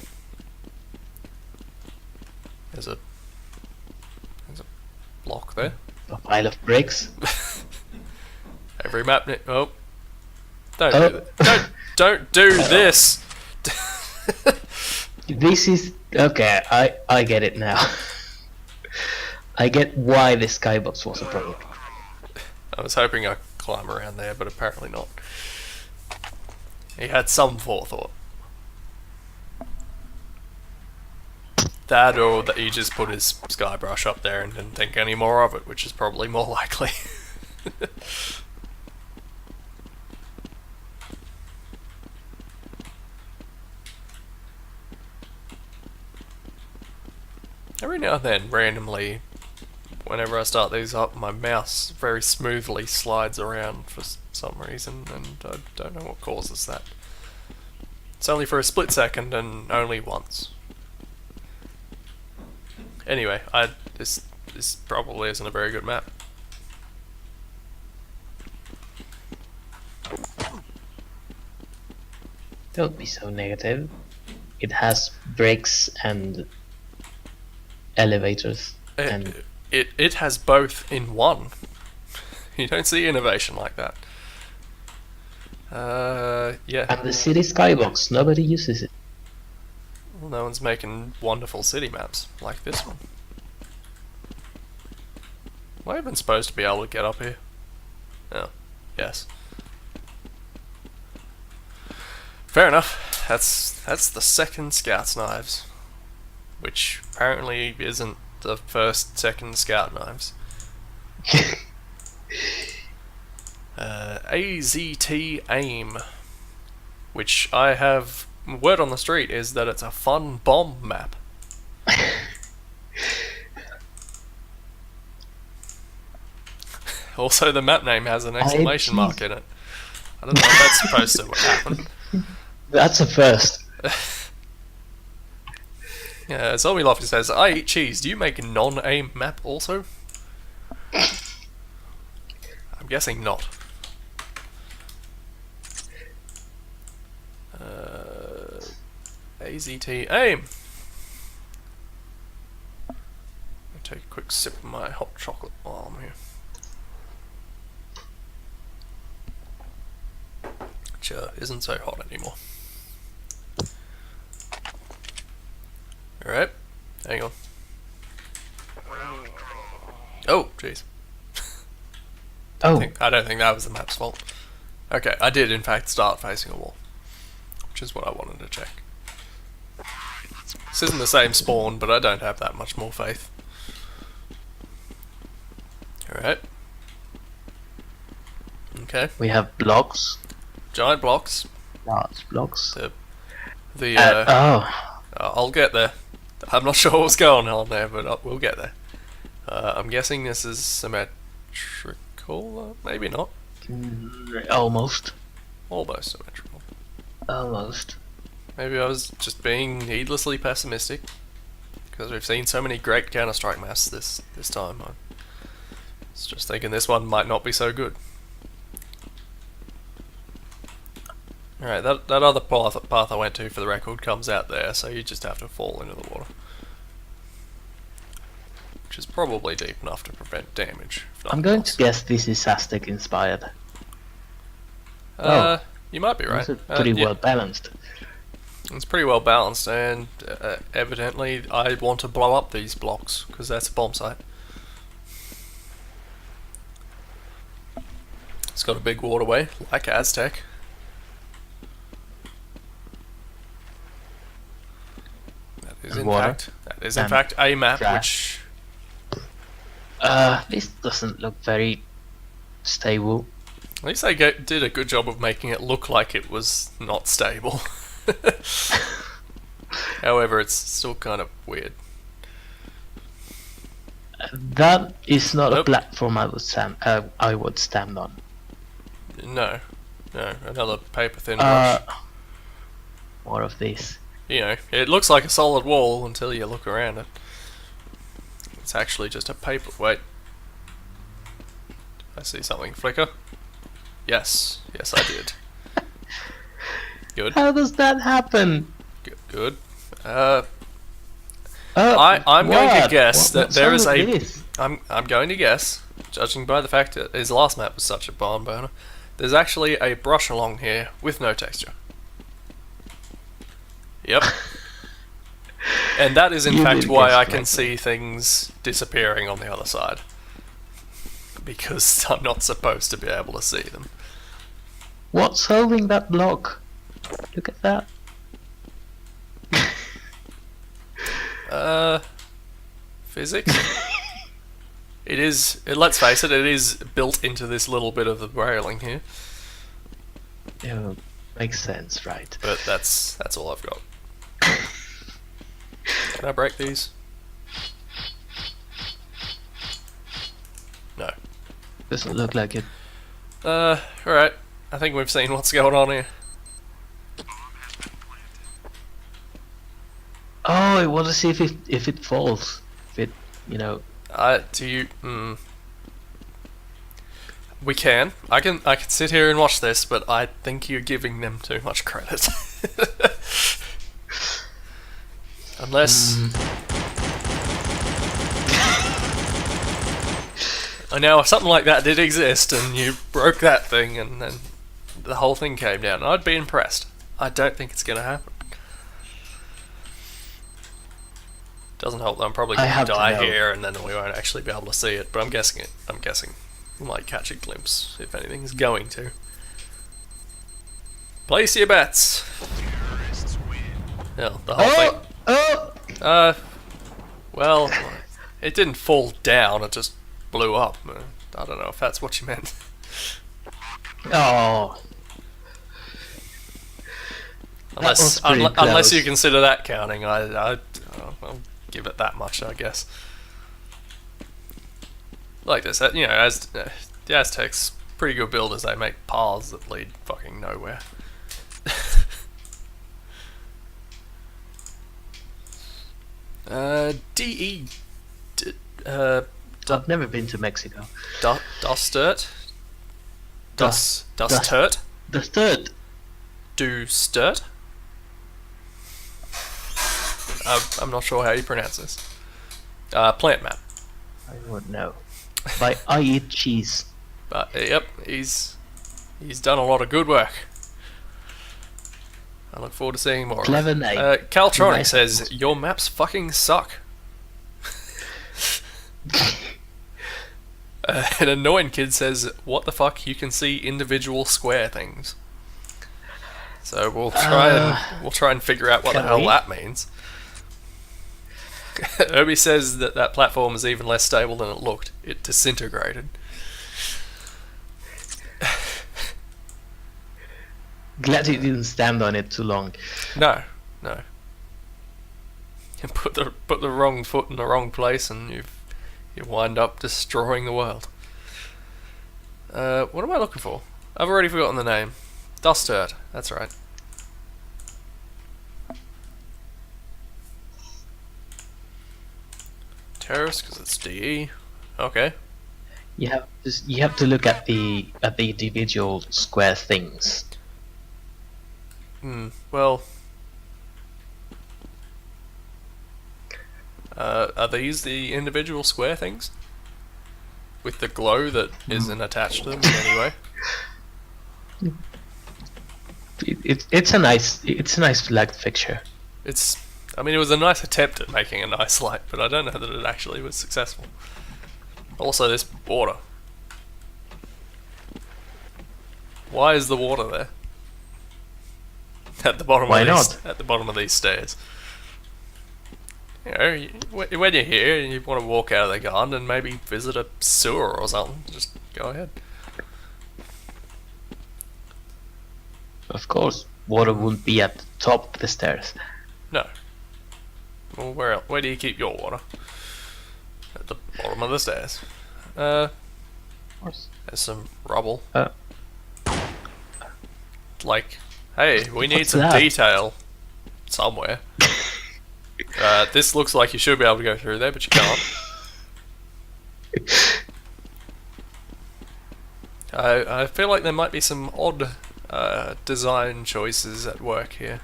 There's a block there.
A pile of bricks.
Every map. Oh, don't do this.
This is okay. I get it now. I get why the skybox was a problem.
I was hoping I'd climb around there, but apparently not. He had some forethought. That, or that he just put his sky brush up there and didn't think any more of it, which is probably more likely. Every now and then, randomly, whenever I start these up, my mouse very smoothly slides around for some reason, and I don't know what causes that. It's only for a split second and only once. Anyway, this probably isn't a very good map.
Don't be so negative. It has bricks and elevators and
It has both in one. You don't see innovation like that. Yeah.
and the city skybox. Nobody uses it.
Well, no one's making wonderful city maps like this one. Am I even supposed to be able to get up here? Oh, yes. Fair enough. That's the second Scout's Knives, which apparently isn't the second Scout Knives. AZT AIM, which I have word on the street is that it's a fun bomb map. Also, the map name has an exclamation mark in it. I don't know if that's supposed to happen.
That's a first.
Yeah, Zombie Lofty says, I eat cheese. Do you make a non-aim map also? I'm guessing not. AZT AIM. I'll take a quick sip of my hot chocolate while I'm here. Which isn't so hot anymore. Alright, hang on. Oh, jeez.
Oh,
I don't think that was the map's fault. Okay, I did in fact start facing a wall, which is what I wanted to check. This isn't the same spawn, but I don't have that much more faith. Alright. Okay,
we have blocks.
giant blocks.
Large blocks.
I'll get there. I'm not sure what's going on there, but we'll get there. I'm guessing this is symmetrical, maybe not.
Almost.
Almost symmetrical.
Almost.
Maybe I was just being needlessly pessimistic, because we've seen so many great Counter-Strike maps this time. I was just thinking this one might not be so good. Alright, that other path I went to, for the record, comes out there, so you just have to fall into the water. Which is probably deep enough to prevent damage.
I'm going to guess this is Aztec inspired.
You might be right.
It's pretty
Yeah,
well balanced.
it's pretty well balanced, and evidently I want to blow up these blocks, because that's a bomb site. It's got a big waterway, like Aztec. That is
And
in
water.
fact,
And
a map
trash.
which
This doesn't look very stable.
at least they did a good job of making it look like it was not stable. However, it's still kind of weird.
That is not a
Nope.
platform I would stand on.
No, another paper thin brush.
More of this.
You know, it looks like a solid wall until you look around it. It's actually just a paper. Wait, I see something flicker. Yes, I did. Good.
How does that happen?
Good.
I'm
I'm going to guess that there is a.
This?
I'm going to guess, judging by the fact that his last map was such a barn burner, there's actually a brush along here with no texture. Yep. And that is in
You
fact
will
why
guess
I can
correctly.
see things disappearing on the other side. Because I'm not supposed to be able to see them.
What's holding that block? Look at that.
Physics? It is, let's face it is built into this little bit of the railing here.
Yeah, makes sense, right?
But that's all I've got. Can I break these? No.
Doesn't look like it.
Alright. I think we've seen what's going on here.
Oh, I want to see if it falls. If it, you know.
We can. I can sit here and watch this, but I think you're giving them too much credit. Unless I know if something like that did exist and you broke that thing and then the whole thing came down, I'd be impressed. I don't think it's gonna happen. Doesn't help that I'm probably
I
gonna
have to
die
know.
here and then we won't actually be able to see it, but I'm guessing we might catch a glimpse if anything's going to. Place your bets.
Terrorists win.
Yeah, the whole thing.
Oh!
Well, it didn't fall down, it just blew up. I don't know if that's what you meant.
Oh! was pretty
Unless
close.
you consider that counting, I'll give it that much, I guess. Like this, you know, as the Aztecs, pretty good builders, they make paths that lead fucking nowhere. DE.
I've never been to Mexico.
Dustert?
Dust-
Dustert?
The third.
Do sturt? I'm not sure how you pronounce this. Plant map.
I won't know. By I Eat Cheese.
But yep, he's done a lot of good work. I look forward to seeing more.
Clever
of it.
name.
Caltronic
Nice.
says your maps fucking suck. An annoying kid says, "What the fuck? You can see individual square things." So we'll try and figure out what the
can
hell
we?
that means. Obi says that platform is even less stable than it looked. It disintegrated.
Glad you didn't stand on it too long.
No. You put the wrong foot in the wrong place, and you wind up destroying the world. What am I looking for? I've already forgotten the name. Dustert. That's right. Terrorist, because it's DE. Okay.
You have to look at the individual square things.
Well. Are these the individual square things? With the glow that isn't attached to them in any way?
It's a nice light fixture.
I mean, it was a nice attempt at making a nice light, but I don't know that it actually was successful. Also, this border. Why is the water there? At the bottom
Why
of these,
not?
At the bottom of these stairs. You know, when you're here and you want to walk out of the garden and maybe visit a sewer or something, just go ahead.
Of course, water wouldn't be at the top of the stairs.
No. Well, where do you keep your water? At the bottom of the stairs.
Of course.
There's some rubble.
Uh.
Like, hey, we need
What's
some
that?
detail somewhere. This looks like you should be able to go through there, but you can't. I feel like there might be some odd design choices at work here.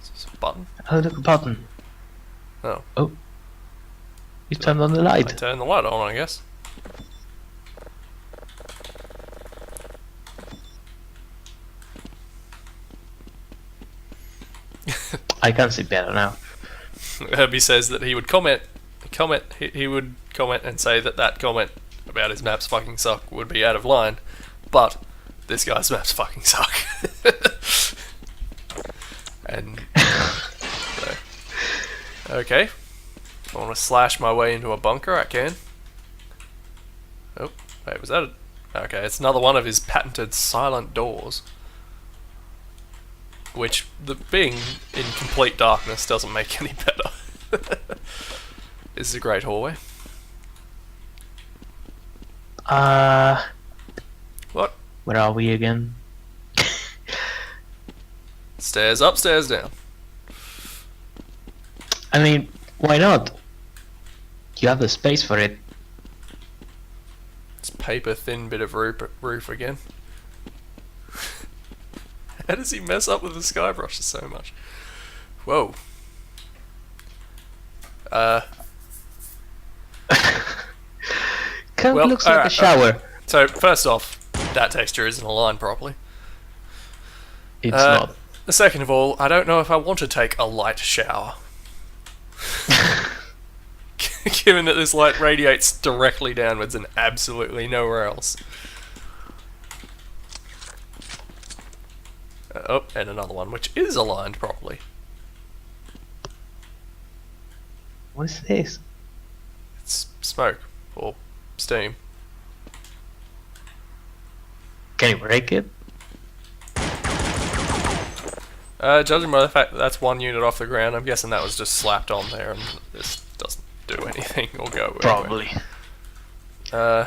Is this a button?
Oh, look, a button.
Oh.
Oh. You turned on the
I
light.
turn the light on, I guess.
I can see better now.
Herbie says that he would he would comment and say that comment about his maps fucking suck would be out of line, but this guy's maps fucking suck. And so, okay, if I want to slash my way into a bunker, I can. Oh, wait, was that a... Okay, it's another one of his patented silent doors. Which, being in complete darkness doesn't make any better. This is a great hallway. What?
Where are we again?
Stairs up, stairs down.
I mean, why not? You have the space for it.
It's paper thin bit of roof again. How does he mess up with the sky brushes so much? Whoa.
Kind
Well,
of looks like a
alright,
shower.
So, first off, that texture isn't aligned properly.
It's not.
Second of all, I don't know if I want to take a light shower. Given that this light radiates directly downwards and absolutely nowhere else. Oh, and another one, which is aligned properly.
What is this?
It's smoke, or steam.
Can you break it?
Judging by the fact that that's one unit off the ground, I'm guessing that was just slapped on there and this doesn't do anything or go anywhere.
Probably.
Uh,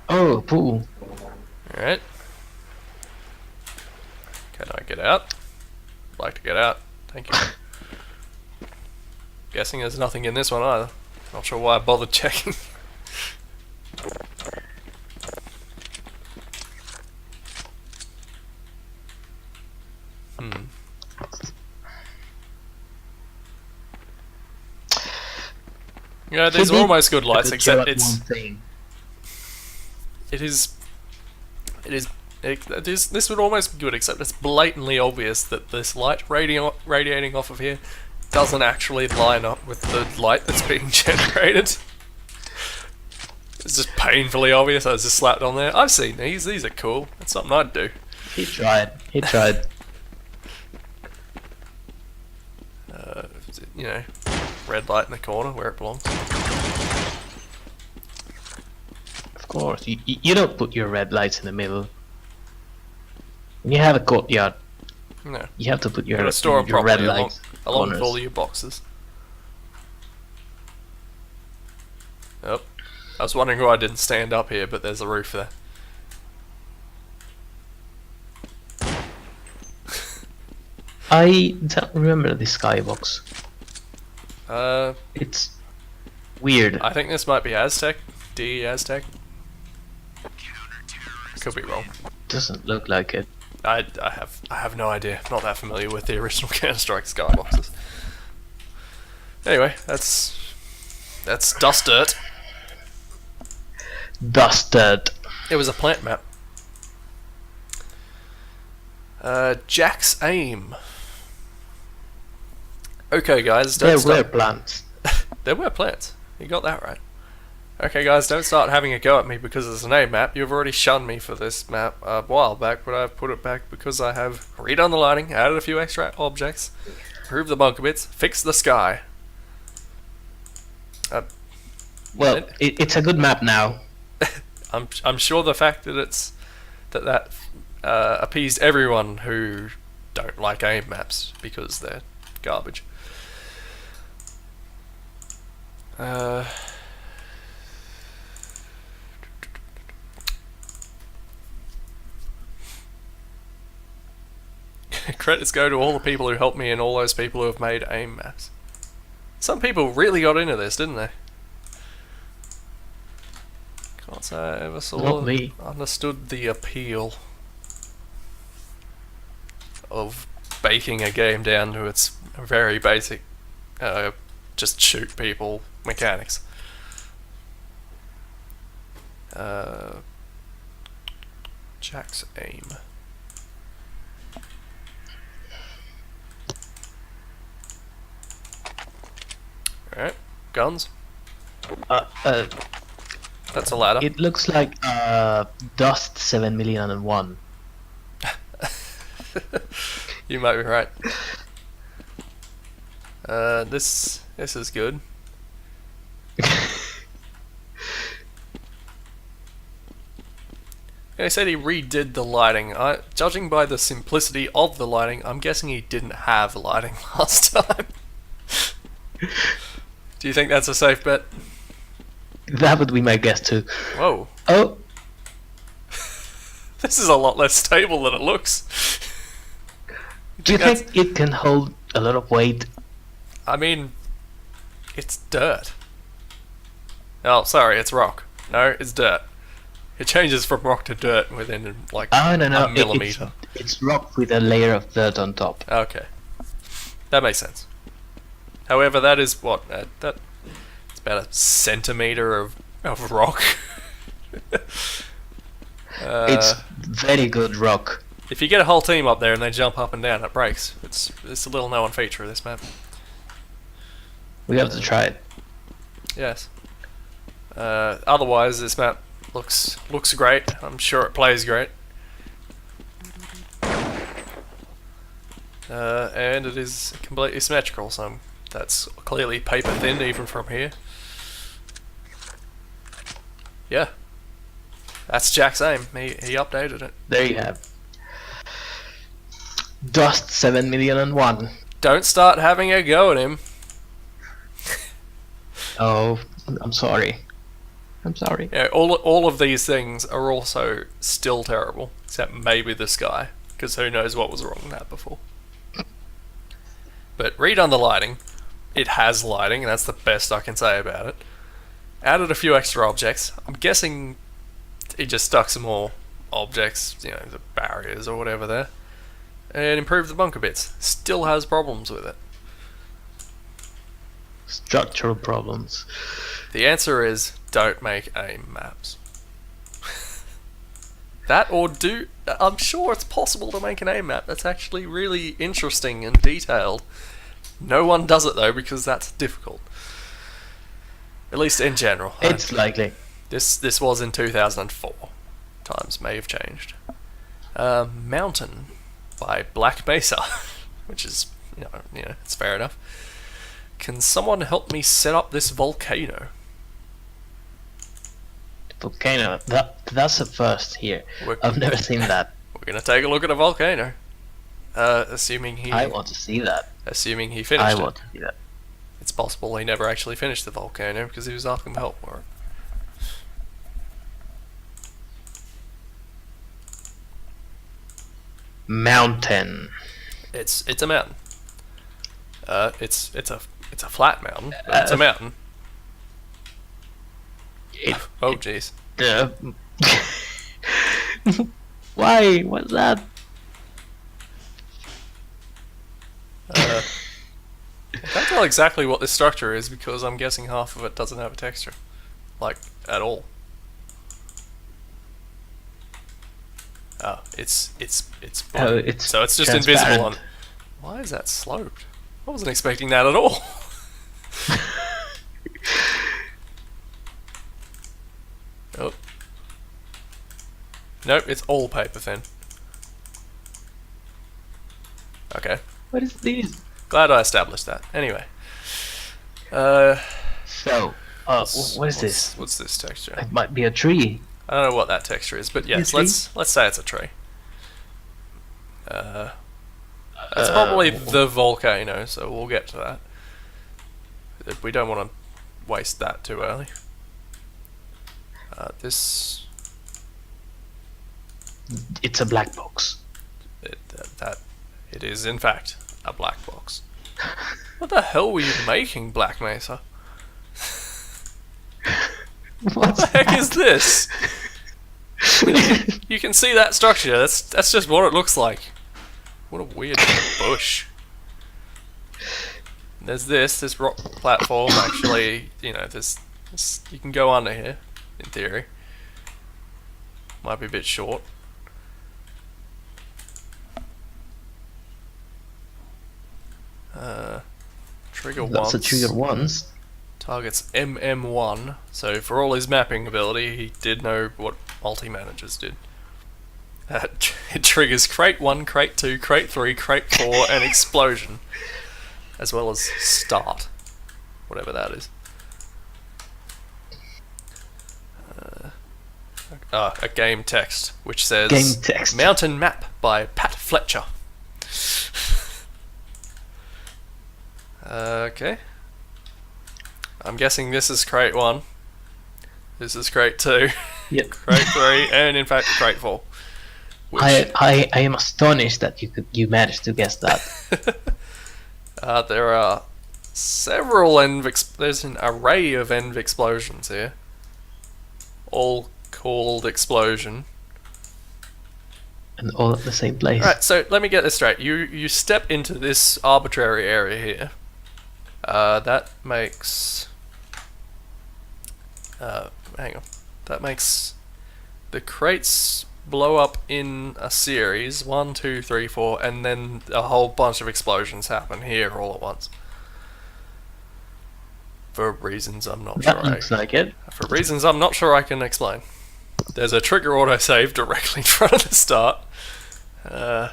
Oh, pool.
alright. Can I get out? I'd like to get out. Thank you. Guessing there's nothing in this one either. Not sure why I bothered checking. Yeah, these are almost good lights, except it's... This would almost be good, except it's blatantly obvious that this light radiating off of here doesn't actually line up with the light that's being generated. It's just painfully obvious. I was just slapped on there. I've seen these. These are cool. That's something I'd do.
He tried. He tried.
You know, red light in the corner where it belongs.
Of course. You don't put your red lights in the middle. When you have a courtyard,
No.
you have to put
You
your,
gotta store them
your red
properly
lights.
along with
corners.
all of your boxes. Oh, I was wondering why I didn't stand up here, but there's a roof there.
I don't remember the skybox. It's weird.
I think this might be Aztec. D Aztec. Could be wrong.
Doesn't look like it.
I have no idea. Not that familiar with the original Counter-Strike skyboxes. Anyway, that's dust dirt.
Dusted.
It was a plant map. Jack's aim. Okay, guys.
There
Don't
were
stop.
plants.
There were plants. You got that right. Okay, guys, don't start having a go at me because it's an A map. You've already shunned me for this map a while back, but I've put it back because I have redone the lighting, added a few extra objects, improved the bunker bits, fixed the sky.
Well, it's a good map now.
I'm sure the fact that that appeased everyone who don't like aim maps because they're garbage. Credits go to all the people who helped me and all those people who have made aim maps. Some people really got into this, didn't they? Can't say I ever
Not me.
understood the appeal of baking a game down to its very basic, just shoot people mechanics. Jack's aim. Alright, guns. That's a ladder.
It looks like Dust 7,000,001.
You might be right. This is good. He said he redid the lighting. Judging by the simplicity of the lighting, I'm guessing he didn't have lighting last time. Do you think that's a safe bet?
That would be my guess too.
Whoa.
Oh,
This is a lot less stable than it looks.
do you think it can hold a lot of weight?
I mean, it's dirt. Oh, sorry, it's rock. No, it's dirt. It changes from rock to dirt within like
Oh no,
a millimeter.
It's rock with a layer of dirt on top.
Okay, that makes sense. However, that is what that it's about a centimeter of rock.
It's very good rock.
If you get a whole team up there and they jump up and down, it breaks. It's a little known feature of this map.
We have to try it.
Yes. Otherwise, this map looks great. I'm sure it plays great. And it is completely symmetrical, so that's clearly paper thin even from here. Yeah. That's Jack's aim. He updated it.
There you have. Dust 7,000,001.
Don't start having a go at him.
Oh, I'm sorry. I'm sorry.
Yeah, all of these things are also still terrible, except maybe the sky, because who knows what was wrong with that before. But read on the lighting. It has lighting, and that's the best I can say about it. Added a few extra objects. I'm guessing he just stuck some more objects, you know, the barriers or whatever there, and improved the bunker bits. Still has problems with it.
Structural problems.
The answer is don't make aim maps. That or do... I'm sure it's possible to make an aim map that's actually really interesting and detailed. No one does it though because that's difficult. At least in general.
It's likely.
This was in 2004. Times may have changed. Mountain by Black Mesa, which is you know it's fair enough. Can someone help me set up this volcano?
Volcano. That's a first here. I've never seen that.
We're gonna take a look at a volcano. Assuming he.
I want to see that.
Assuming he finished
I
it.
want to see that.
It's possible he never actually finished the volcano because he was asking for help for it.
Mountain.
It's a mountain. It's a flat mountain, but it's a mountain. Oh jeez.
Why? What's that?
I can't tell exactly what this structure is because I'm guessing half of it doesn't have a texture, like at all. Oh, it's
Oh, it's
so it's just
transparent.
invisible on. Why is that sloped? I wasn't expecting that at all. Oh. Nope, it's all paper thin. Okay.
What is this?
Glad I established that. Anyway.
So, what is this?
What's this texture?
It might be a tree.
I don't know what that texture is, but yes,
Is
let's say it's a tree. It's probably the volcano, so we'll get to that. We don't want to waste that too early. This
It's a black box.
it is in fact a black box. What the hell were you making, Black Mesa? What the heck is this? You can see that structure. That's just what it looks like. What a weird bush. There's this rock platform. Actually, you know, this you can go under here, in theory. Might be a bit short. Trigger once.
That's a trigger once.
Targets MM1. So for all his mapping ability, he did know what multi-managers did. It triggers crate 1, crate 2, crate 3, crate 4, and explosion. As well as start. Whatever that is. A game text, which says
Game text.
Mountain Map by Pat Fletcher. Okay. I'm guessing this is crate 1. This is crate 2.
Yep.
Crate 3, and in fact crate 4. Which,
I am astonished that you managed to guess that.
there are several there's an array of ENV explosions here. All called explosion.
And all at the same place.
Right, so let me get this straight. You step into this arbitrary area here. That makes... hang on. That makes the crates blow up in a series, 1, 2, 3, 4, and then a whole bunch of explosions happen here all at once. For reasons I'm not
That
sure.
looks like it.
For reasons I'm not sure I can explain. There's a trigger autosave directly in front of the start. And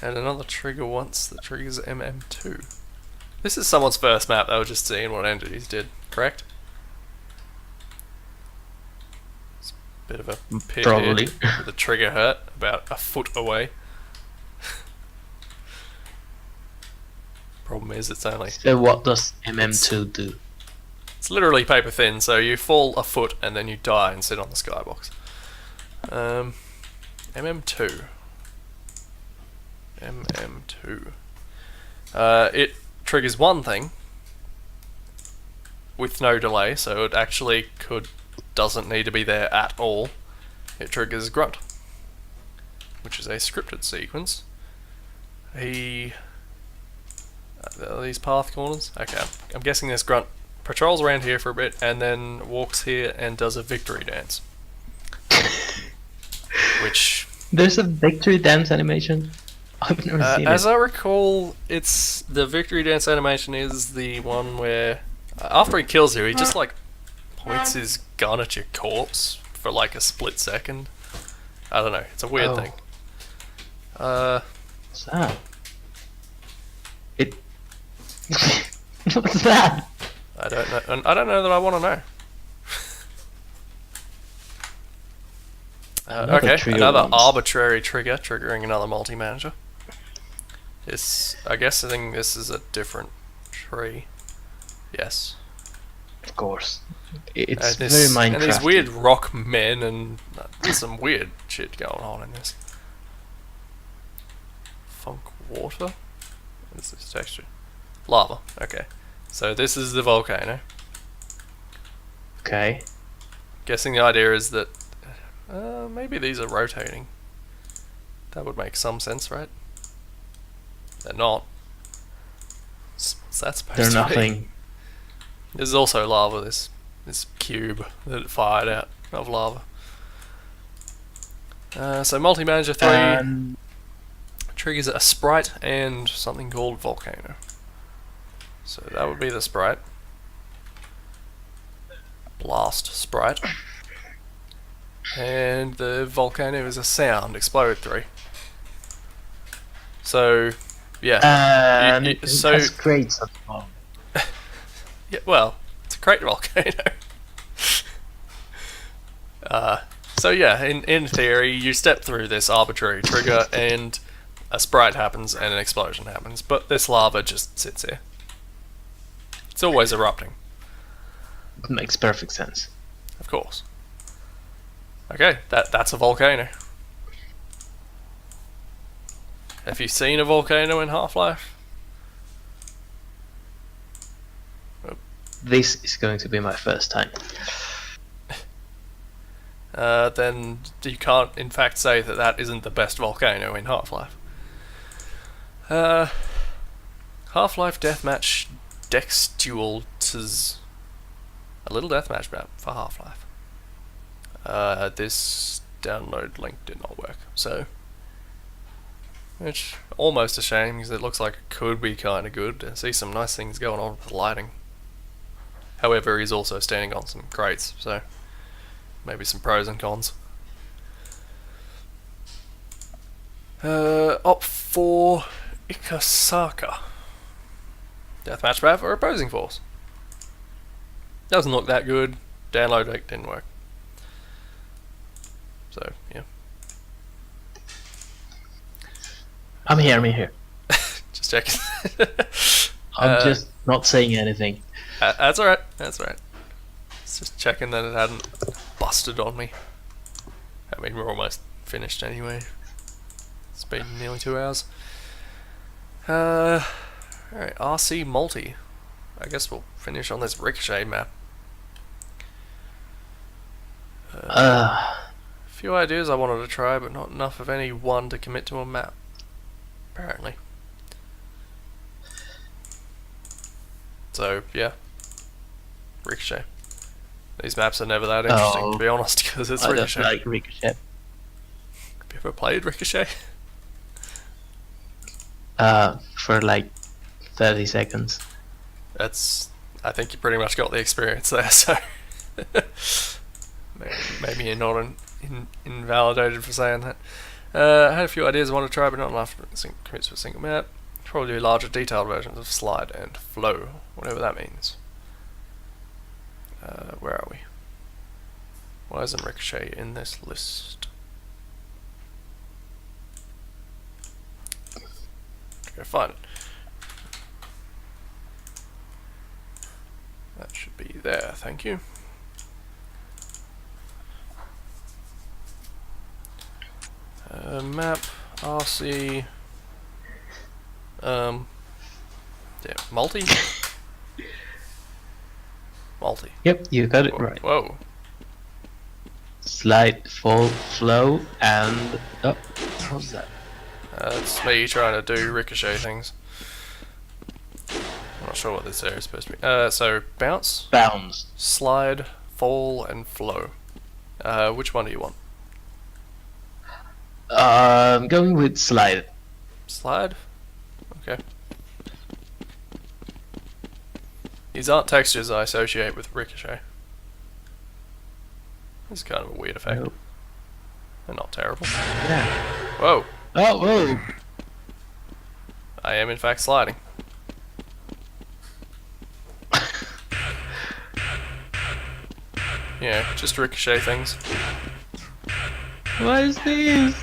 another trigger once that triggers MM2. This is someone's first map, they were just seeing what entities did, correct? It's a bit of a pit
Probably.
here. The trigger hurt about a foot away. Problem is it's only...
So what does MM2 do?
It's literally paper thin, so you fall a foot and then you die and sit on the skybox. MM2. MM2. It triggers one thing with no delay, so it actually doesn't need to be there at all. It triggers Grunt, which is a scripted sequence. Are these path corners? Okay, I'm guessing this Grunt patrols around here for a bit and then walks here and does a victory dance. Which...
There's a victory dance animation? I've never seen
as
it.
I recall, it's the victory dance animation is the one where after he kills you, he just like points his gun at your corpse for like a split second. I don't know. It's a weird thing.
What's that? It. What's that?
I don't know, and I don't know that I want to know.
Another
Okay,
trigger
another
once.
arbitrary trigger triggering another multi-manager. I think this is a different tree. Yes.
Of course. It's
And
very Minecraft.
and these weird rock men and there's some weird shit going on in this. Funk water? What is this texture? Lava. Okay. So this is the volcano.
Okay.
Guessing the idea is that maybe these are rotating. That would make some sense, right? They're not. What's that supposed
They're
to
nothing.
be? There's also lava, this cube that it fired out of lava. So multi-manager 3 triggers a sprite and something called volcano. So that would be the sprite. Blast sprite. and the volcano is a sound. Explode 3. So, yeah.
And
You-
it
so-
has crates at the bottom.
Yeah, well, it's a great volcano. So yeah, in theory, you step through this arbitrary trigger and a sprite happens and an explosion happens, but this lava just sits here. It's always erupting,
It makes perfect sense.
of course. Okay, that's a volcano. Have you seen a volcano in Half-Life?
This is going to be my first time.
Then you can't in fact say that that isn't the best volcano in Half-Life. Half-Life Deathmatch DiscoStu. A little deathmatch map for Half-Life. This download link did not work, so... Which, almost a shame, because it looks like it could be kinda good. I see some nice things going on with the lighting. However, he's also standing on some crates, so... Maybe some pros and cons. Opt for Ikasaka. Deathmatch map or opposing force. Doesn't look that good. Download link didn't work. So, yeah.
I'm here.
Just checking.
I'm just not saying anything.
That's alright. That's alright. Just checking that it hadn't busted on me. I mean, we're almost finished anyway. It's been nearly 2 hours. Alright, RC Multi. I guess we'll finish on this Ricochet map. A few ideas I wanted to try, but not enough of any one to commit to a map. Apparently. So, yeah. Ricochet. These maps are never that interesting, to be honest, because it's
I don't
Ricochet.
like Ricochet.
Have you ever played Ricochet?
For like 30 seconds.
I think you pretty much got the experience there, so... maybe you're not invalidated for saying that. I had a few ideas I wanted to try, but not enough to commit to a single map. Probably larger detailed versions of Slide and Flow, whatever that means. Where are we? Why isn't Ricochet in this list? Go find it. That should be there, thank you. Map, RC, yeah, multi? Multi.
Yep, you got it
Whoa.
right.
Whoa.
Slide, fall, flow, and... Oh, what's that?
That's me trying to do Ricochet things. I'm not sure what this area is supposed to be. So, bounce,
Bounce.
slide, fall, and flow. Which one do you want?
I'm going with slide.
Slide? Okay. These aren't textures I associate with Ricochet. This is kind of a weird effect.
Nope.
They're not terrible.
Yeah.
Whoa!
Oh, whoa!
I am in fact sliding. Yeah, just Ricochet things.
What is this?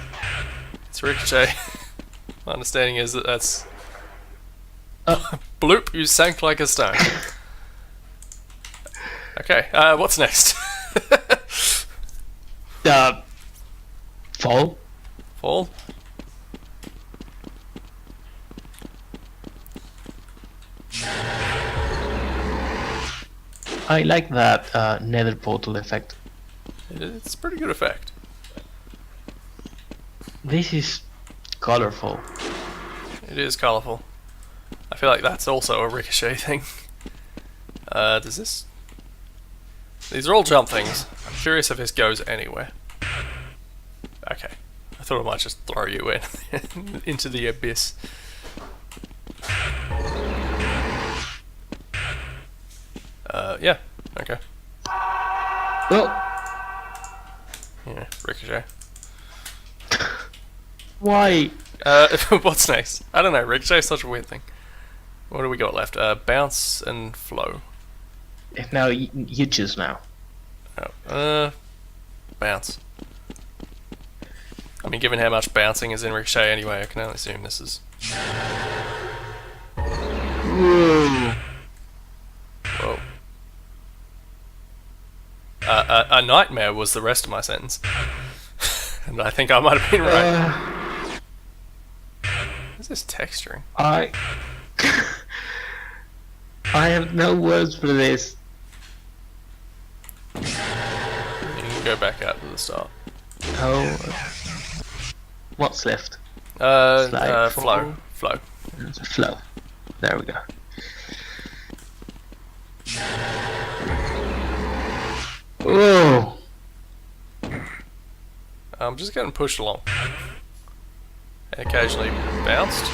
It's Ricochet. My understanding is that that's... Bloop, you sank like a stone. Okay, what's next?
Fall.
Fall?
I like that nether portal effect.
It's a pretty good effect.
This is colorful.
It is colourful. I feel like that's also a Ricochet thing. Does this... These are all jump things. I'm curious if this goes anywhere. Okay. I thought it might just throw you in into the abyss. Yeah. Okay.
Well,
Yeah, Ricochet.
Why?
What's next? I don't know. Ricochet's such a weird thing. What do we got left? Bounce and flow.
Now you choose now.
Oh, bounce. I mean, given how much bouncing is in Ricochet anyway, I can only assume this is...
Whoa.
Whoa. A nightmare was the rest of my sentence. And I think I might have been right. What's this texturing?
I have no words for this.
You can go back out to the start.
Oh, what's left?
Flow.
Flow.
Flow.
Flow. There we go. Oh.
I'm just getting pushed along. And occasionally bounced.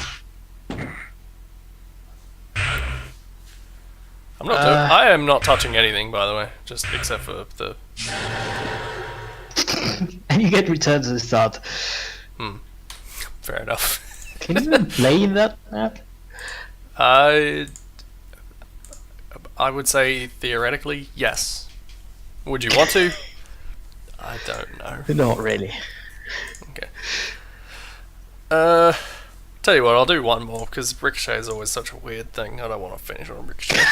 I am not touching anything, by the way, just except for the...
And you get returned to the start.
Fair enough.
Can you even play in that map?
I would say theoretically, yes. Would you want to? I don't know.
Not really.
Okay. Tell you what, I'll do one more because Ricochet is always such a weird thing. I don't want to finish on Ricochet.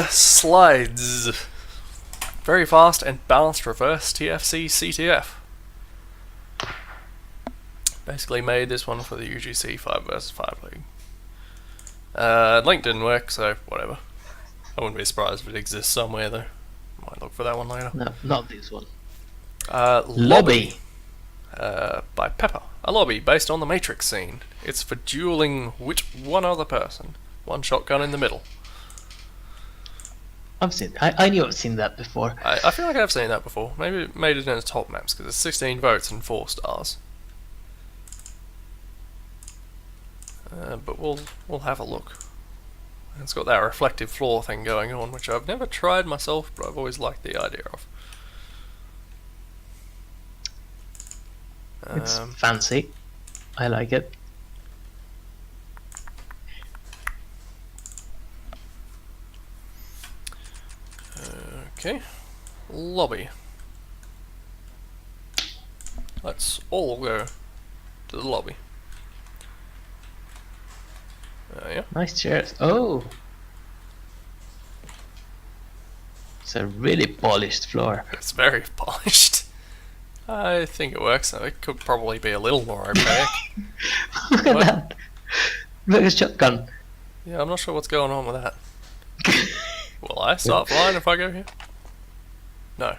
Slides. Very fast and balanced reverse TFC CTF. Basically made this one for the UGC 5 vs 5 league. Link didn't work, so whatever. I wouldn't be surprised if it exists somewhere though. Might look for that one later.
No, not this one.
Lobby. By Pepper. A lobby based on the Matrix scene. It's for dueling with one other person. One shotgun in the middle.
I've seen. I knew I've seen that before.
I feel like I've seen that before. Maybe it made it in the top maps because it's 16 votes and 4 stars. But we'll have a look. It's got that reflective floor thing going on, which I've never tried myself, but I've always liked the idea of.
It's fancy. I like it.
Okay, lobby. Let's all go to the lobby. Yeah.
Nice chairs. Oh, it's a really polished floor.
It's very polished. I think it works. It could probably be a little more opaque.
Look at that. Look at a shotgun.
Yeah, I'm not sure what's going on with that. Will I start flying if I go here? No.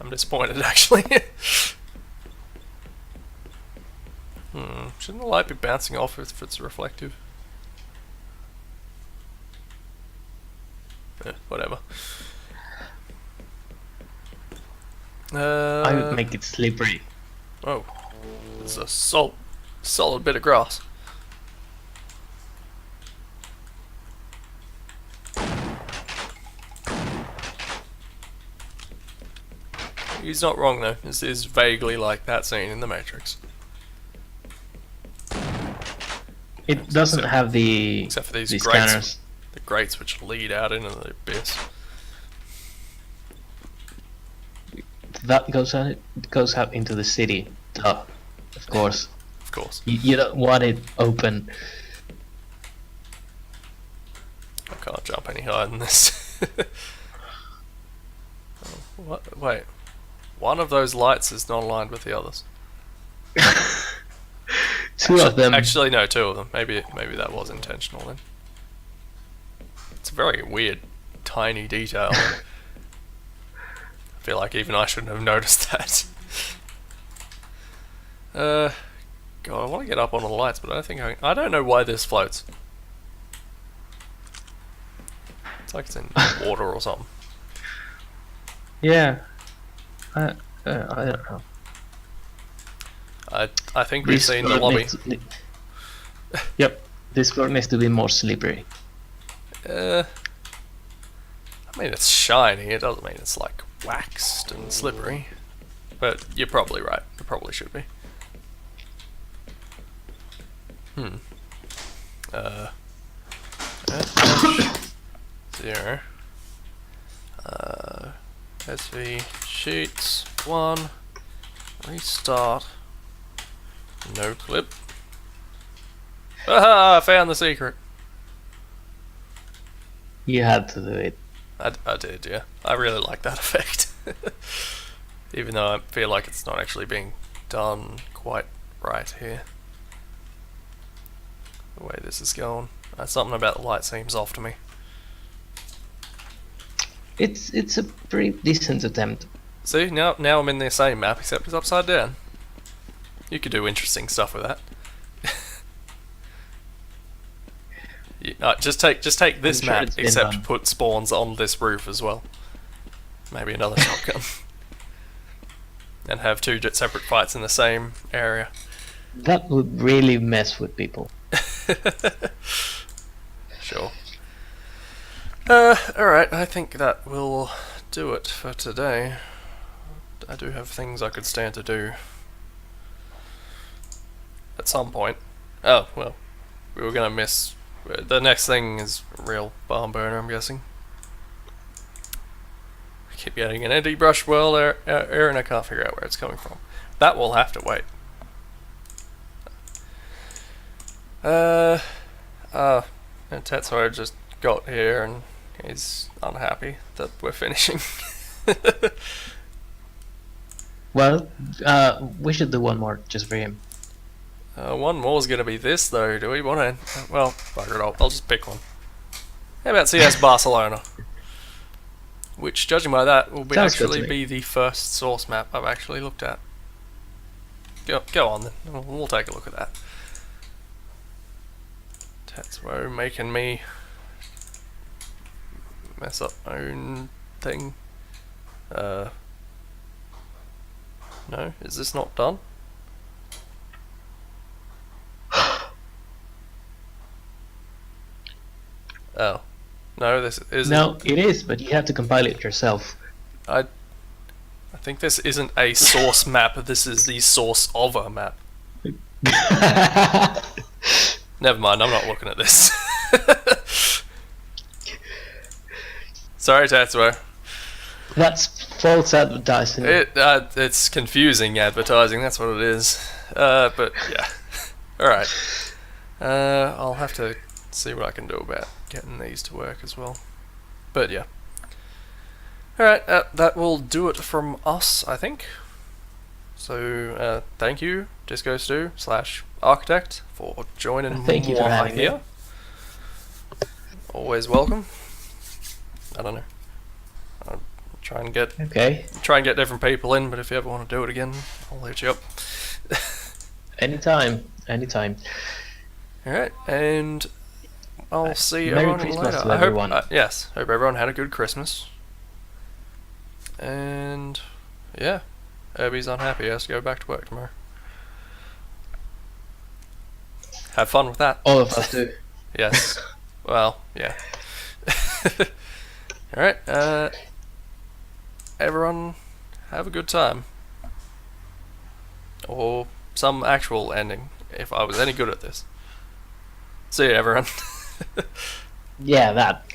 I'm disappointed, actually. Shouldn't the light be bouncing off if it's reflective? Whatever.
I would make it slippery.
Oh. It's a solid bit of grass. He's not wrong though. This is vaguely like that scene in The Matrix.
It doesn't have the
Except for these
the
grates.
scanners.
The grates which lead out into the abyss.
That goes out. It goes out into the city. Duh. Of course.
Of course.
You don't want it open.
I can't jump any higher than this. What? Wait. One of those lights is not aligned with the others.
Two of them.
Actually, no, 2 of them. Maybe that was intentional then. It's a very weird, tiny detail. I feel like even I shouldn't have noticed that. God, I want to get up onto the lights, but I don't think I don't know why this floats. It's like it's in water or something.
Yeah. I don't know.
I think we've seen the lobby.
Yep. This floor needs to be more slippery.
I mean, it's shiny. It doesn't mean it's like waxed and slippery. but you're probably right. It probably should be. 0. SV sheets 1. Restart. No clip. Aha! I found the secret.
You had to do it.
I did, yeah. I really like that effect. Even though I feel like it's not actually being done quite right here. The way this is going. Something about the light seems off to me.
It's a pretty decent attempt.
See, now I'm in the same map, except it's upside down. You could do interesting stuff with that. Just take this
sure
map,
it's been
except
done.
put spawns on this roof as well. Maybe another shotgun. And have 2 separate fights in the same area.
That would really mess with people.
Sure. Alright, I think that will do it for today. I do have things I could stand to do at some point. Oh, well, we were gonna miss. The next thing is real barn burner, I'm guessing. I keep getting an empty brush well error and I can't figure out where it's coming from. That will have to wait. And Tetsuo just got here and he's unhappy that we're finishing.
Well, we should do one more just for him.
One more is going to be this though. Do we want to? Well, bugger it. I'll just pick one. How about CS Barcelona? Which, judging by that, will
Sounds good to
actually
me.
be the first source map I've actually looked at. Go on then. We'll take a look at that. Tetsuo making me mess up my own thing. No, is this not done? Oh. No, this isn't.
No, it is, but you have to compile it yourself.
I think this isn't a source map, this is the source of a map. Never mind, I'm not looking at this. Sorry, Tetsuo.
That's false advertising.
It's confusing advertising, that's what it is. But yeah. Alright. I'll have to see what I can do about getting these to work as well. But yeah. Alright, that will do it from us, I think. So, thank you, DiscoStu/Architect, for joining
Thank you for having me.
here. Always welcome. I don't know. I'll try and get different people in, but if you ever want to do it again, I'll hit you up.
Anytime.
Alright, and I'll see
Merry
everyone
Christmas
later.
to everyone.
Yes, hope everyone had a good Christmas. And yeah, Herbie's unhappy. He has to go back to work tomorrow. Have fun with that.
All of us do.
Yes. Well, yeah. Alright, everyone have a good time. Or some actual ending, if I was any good at this. See you, everyone.
Yeah, that.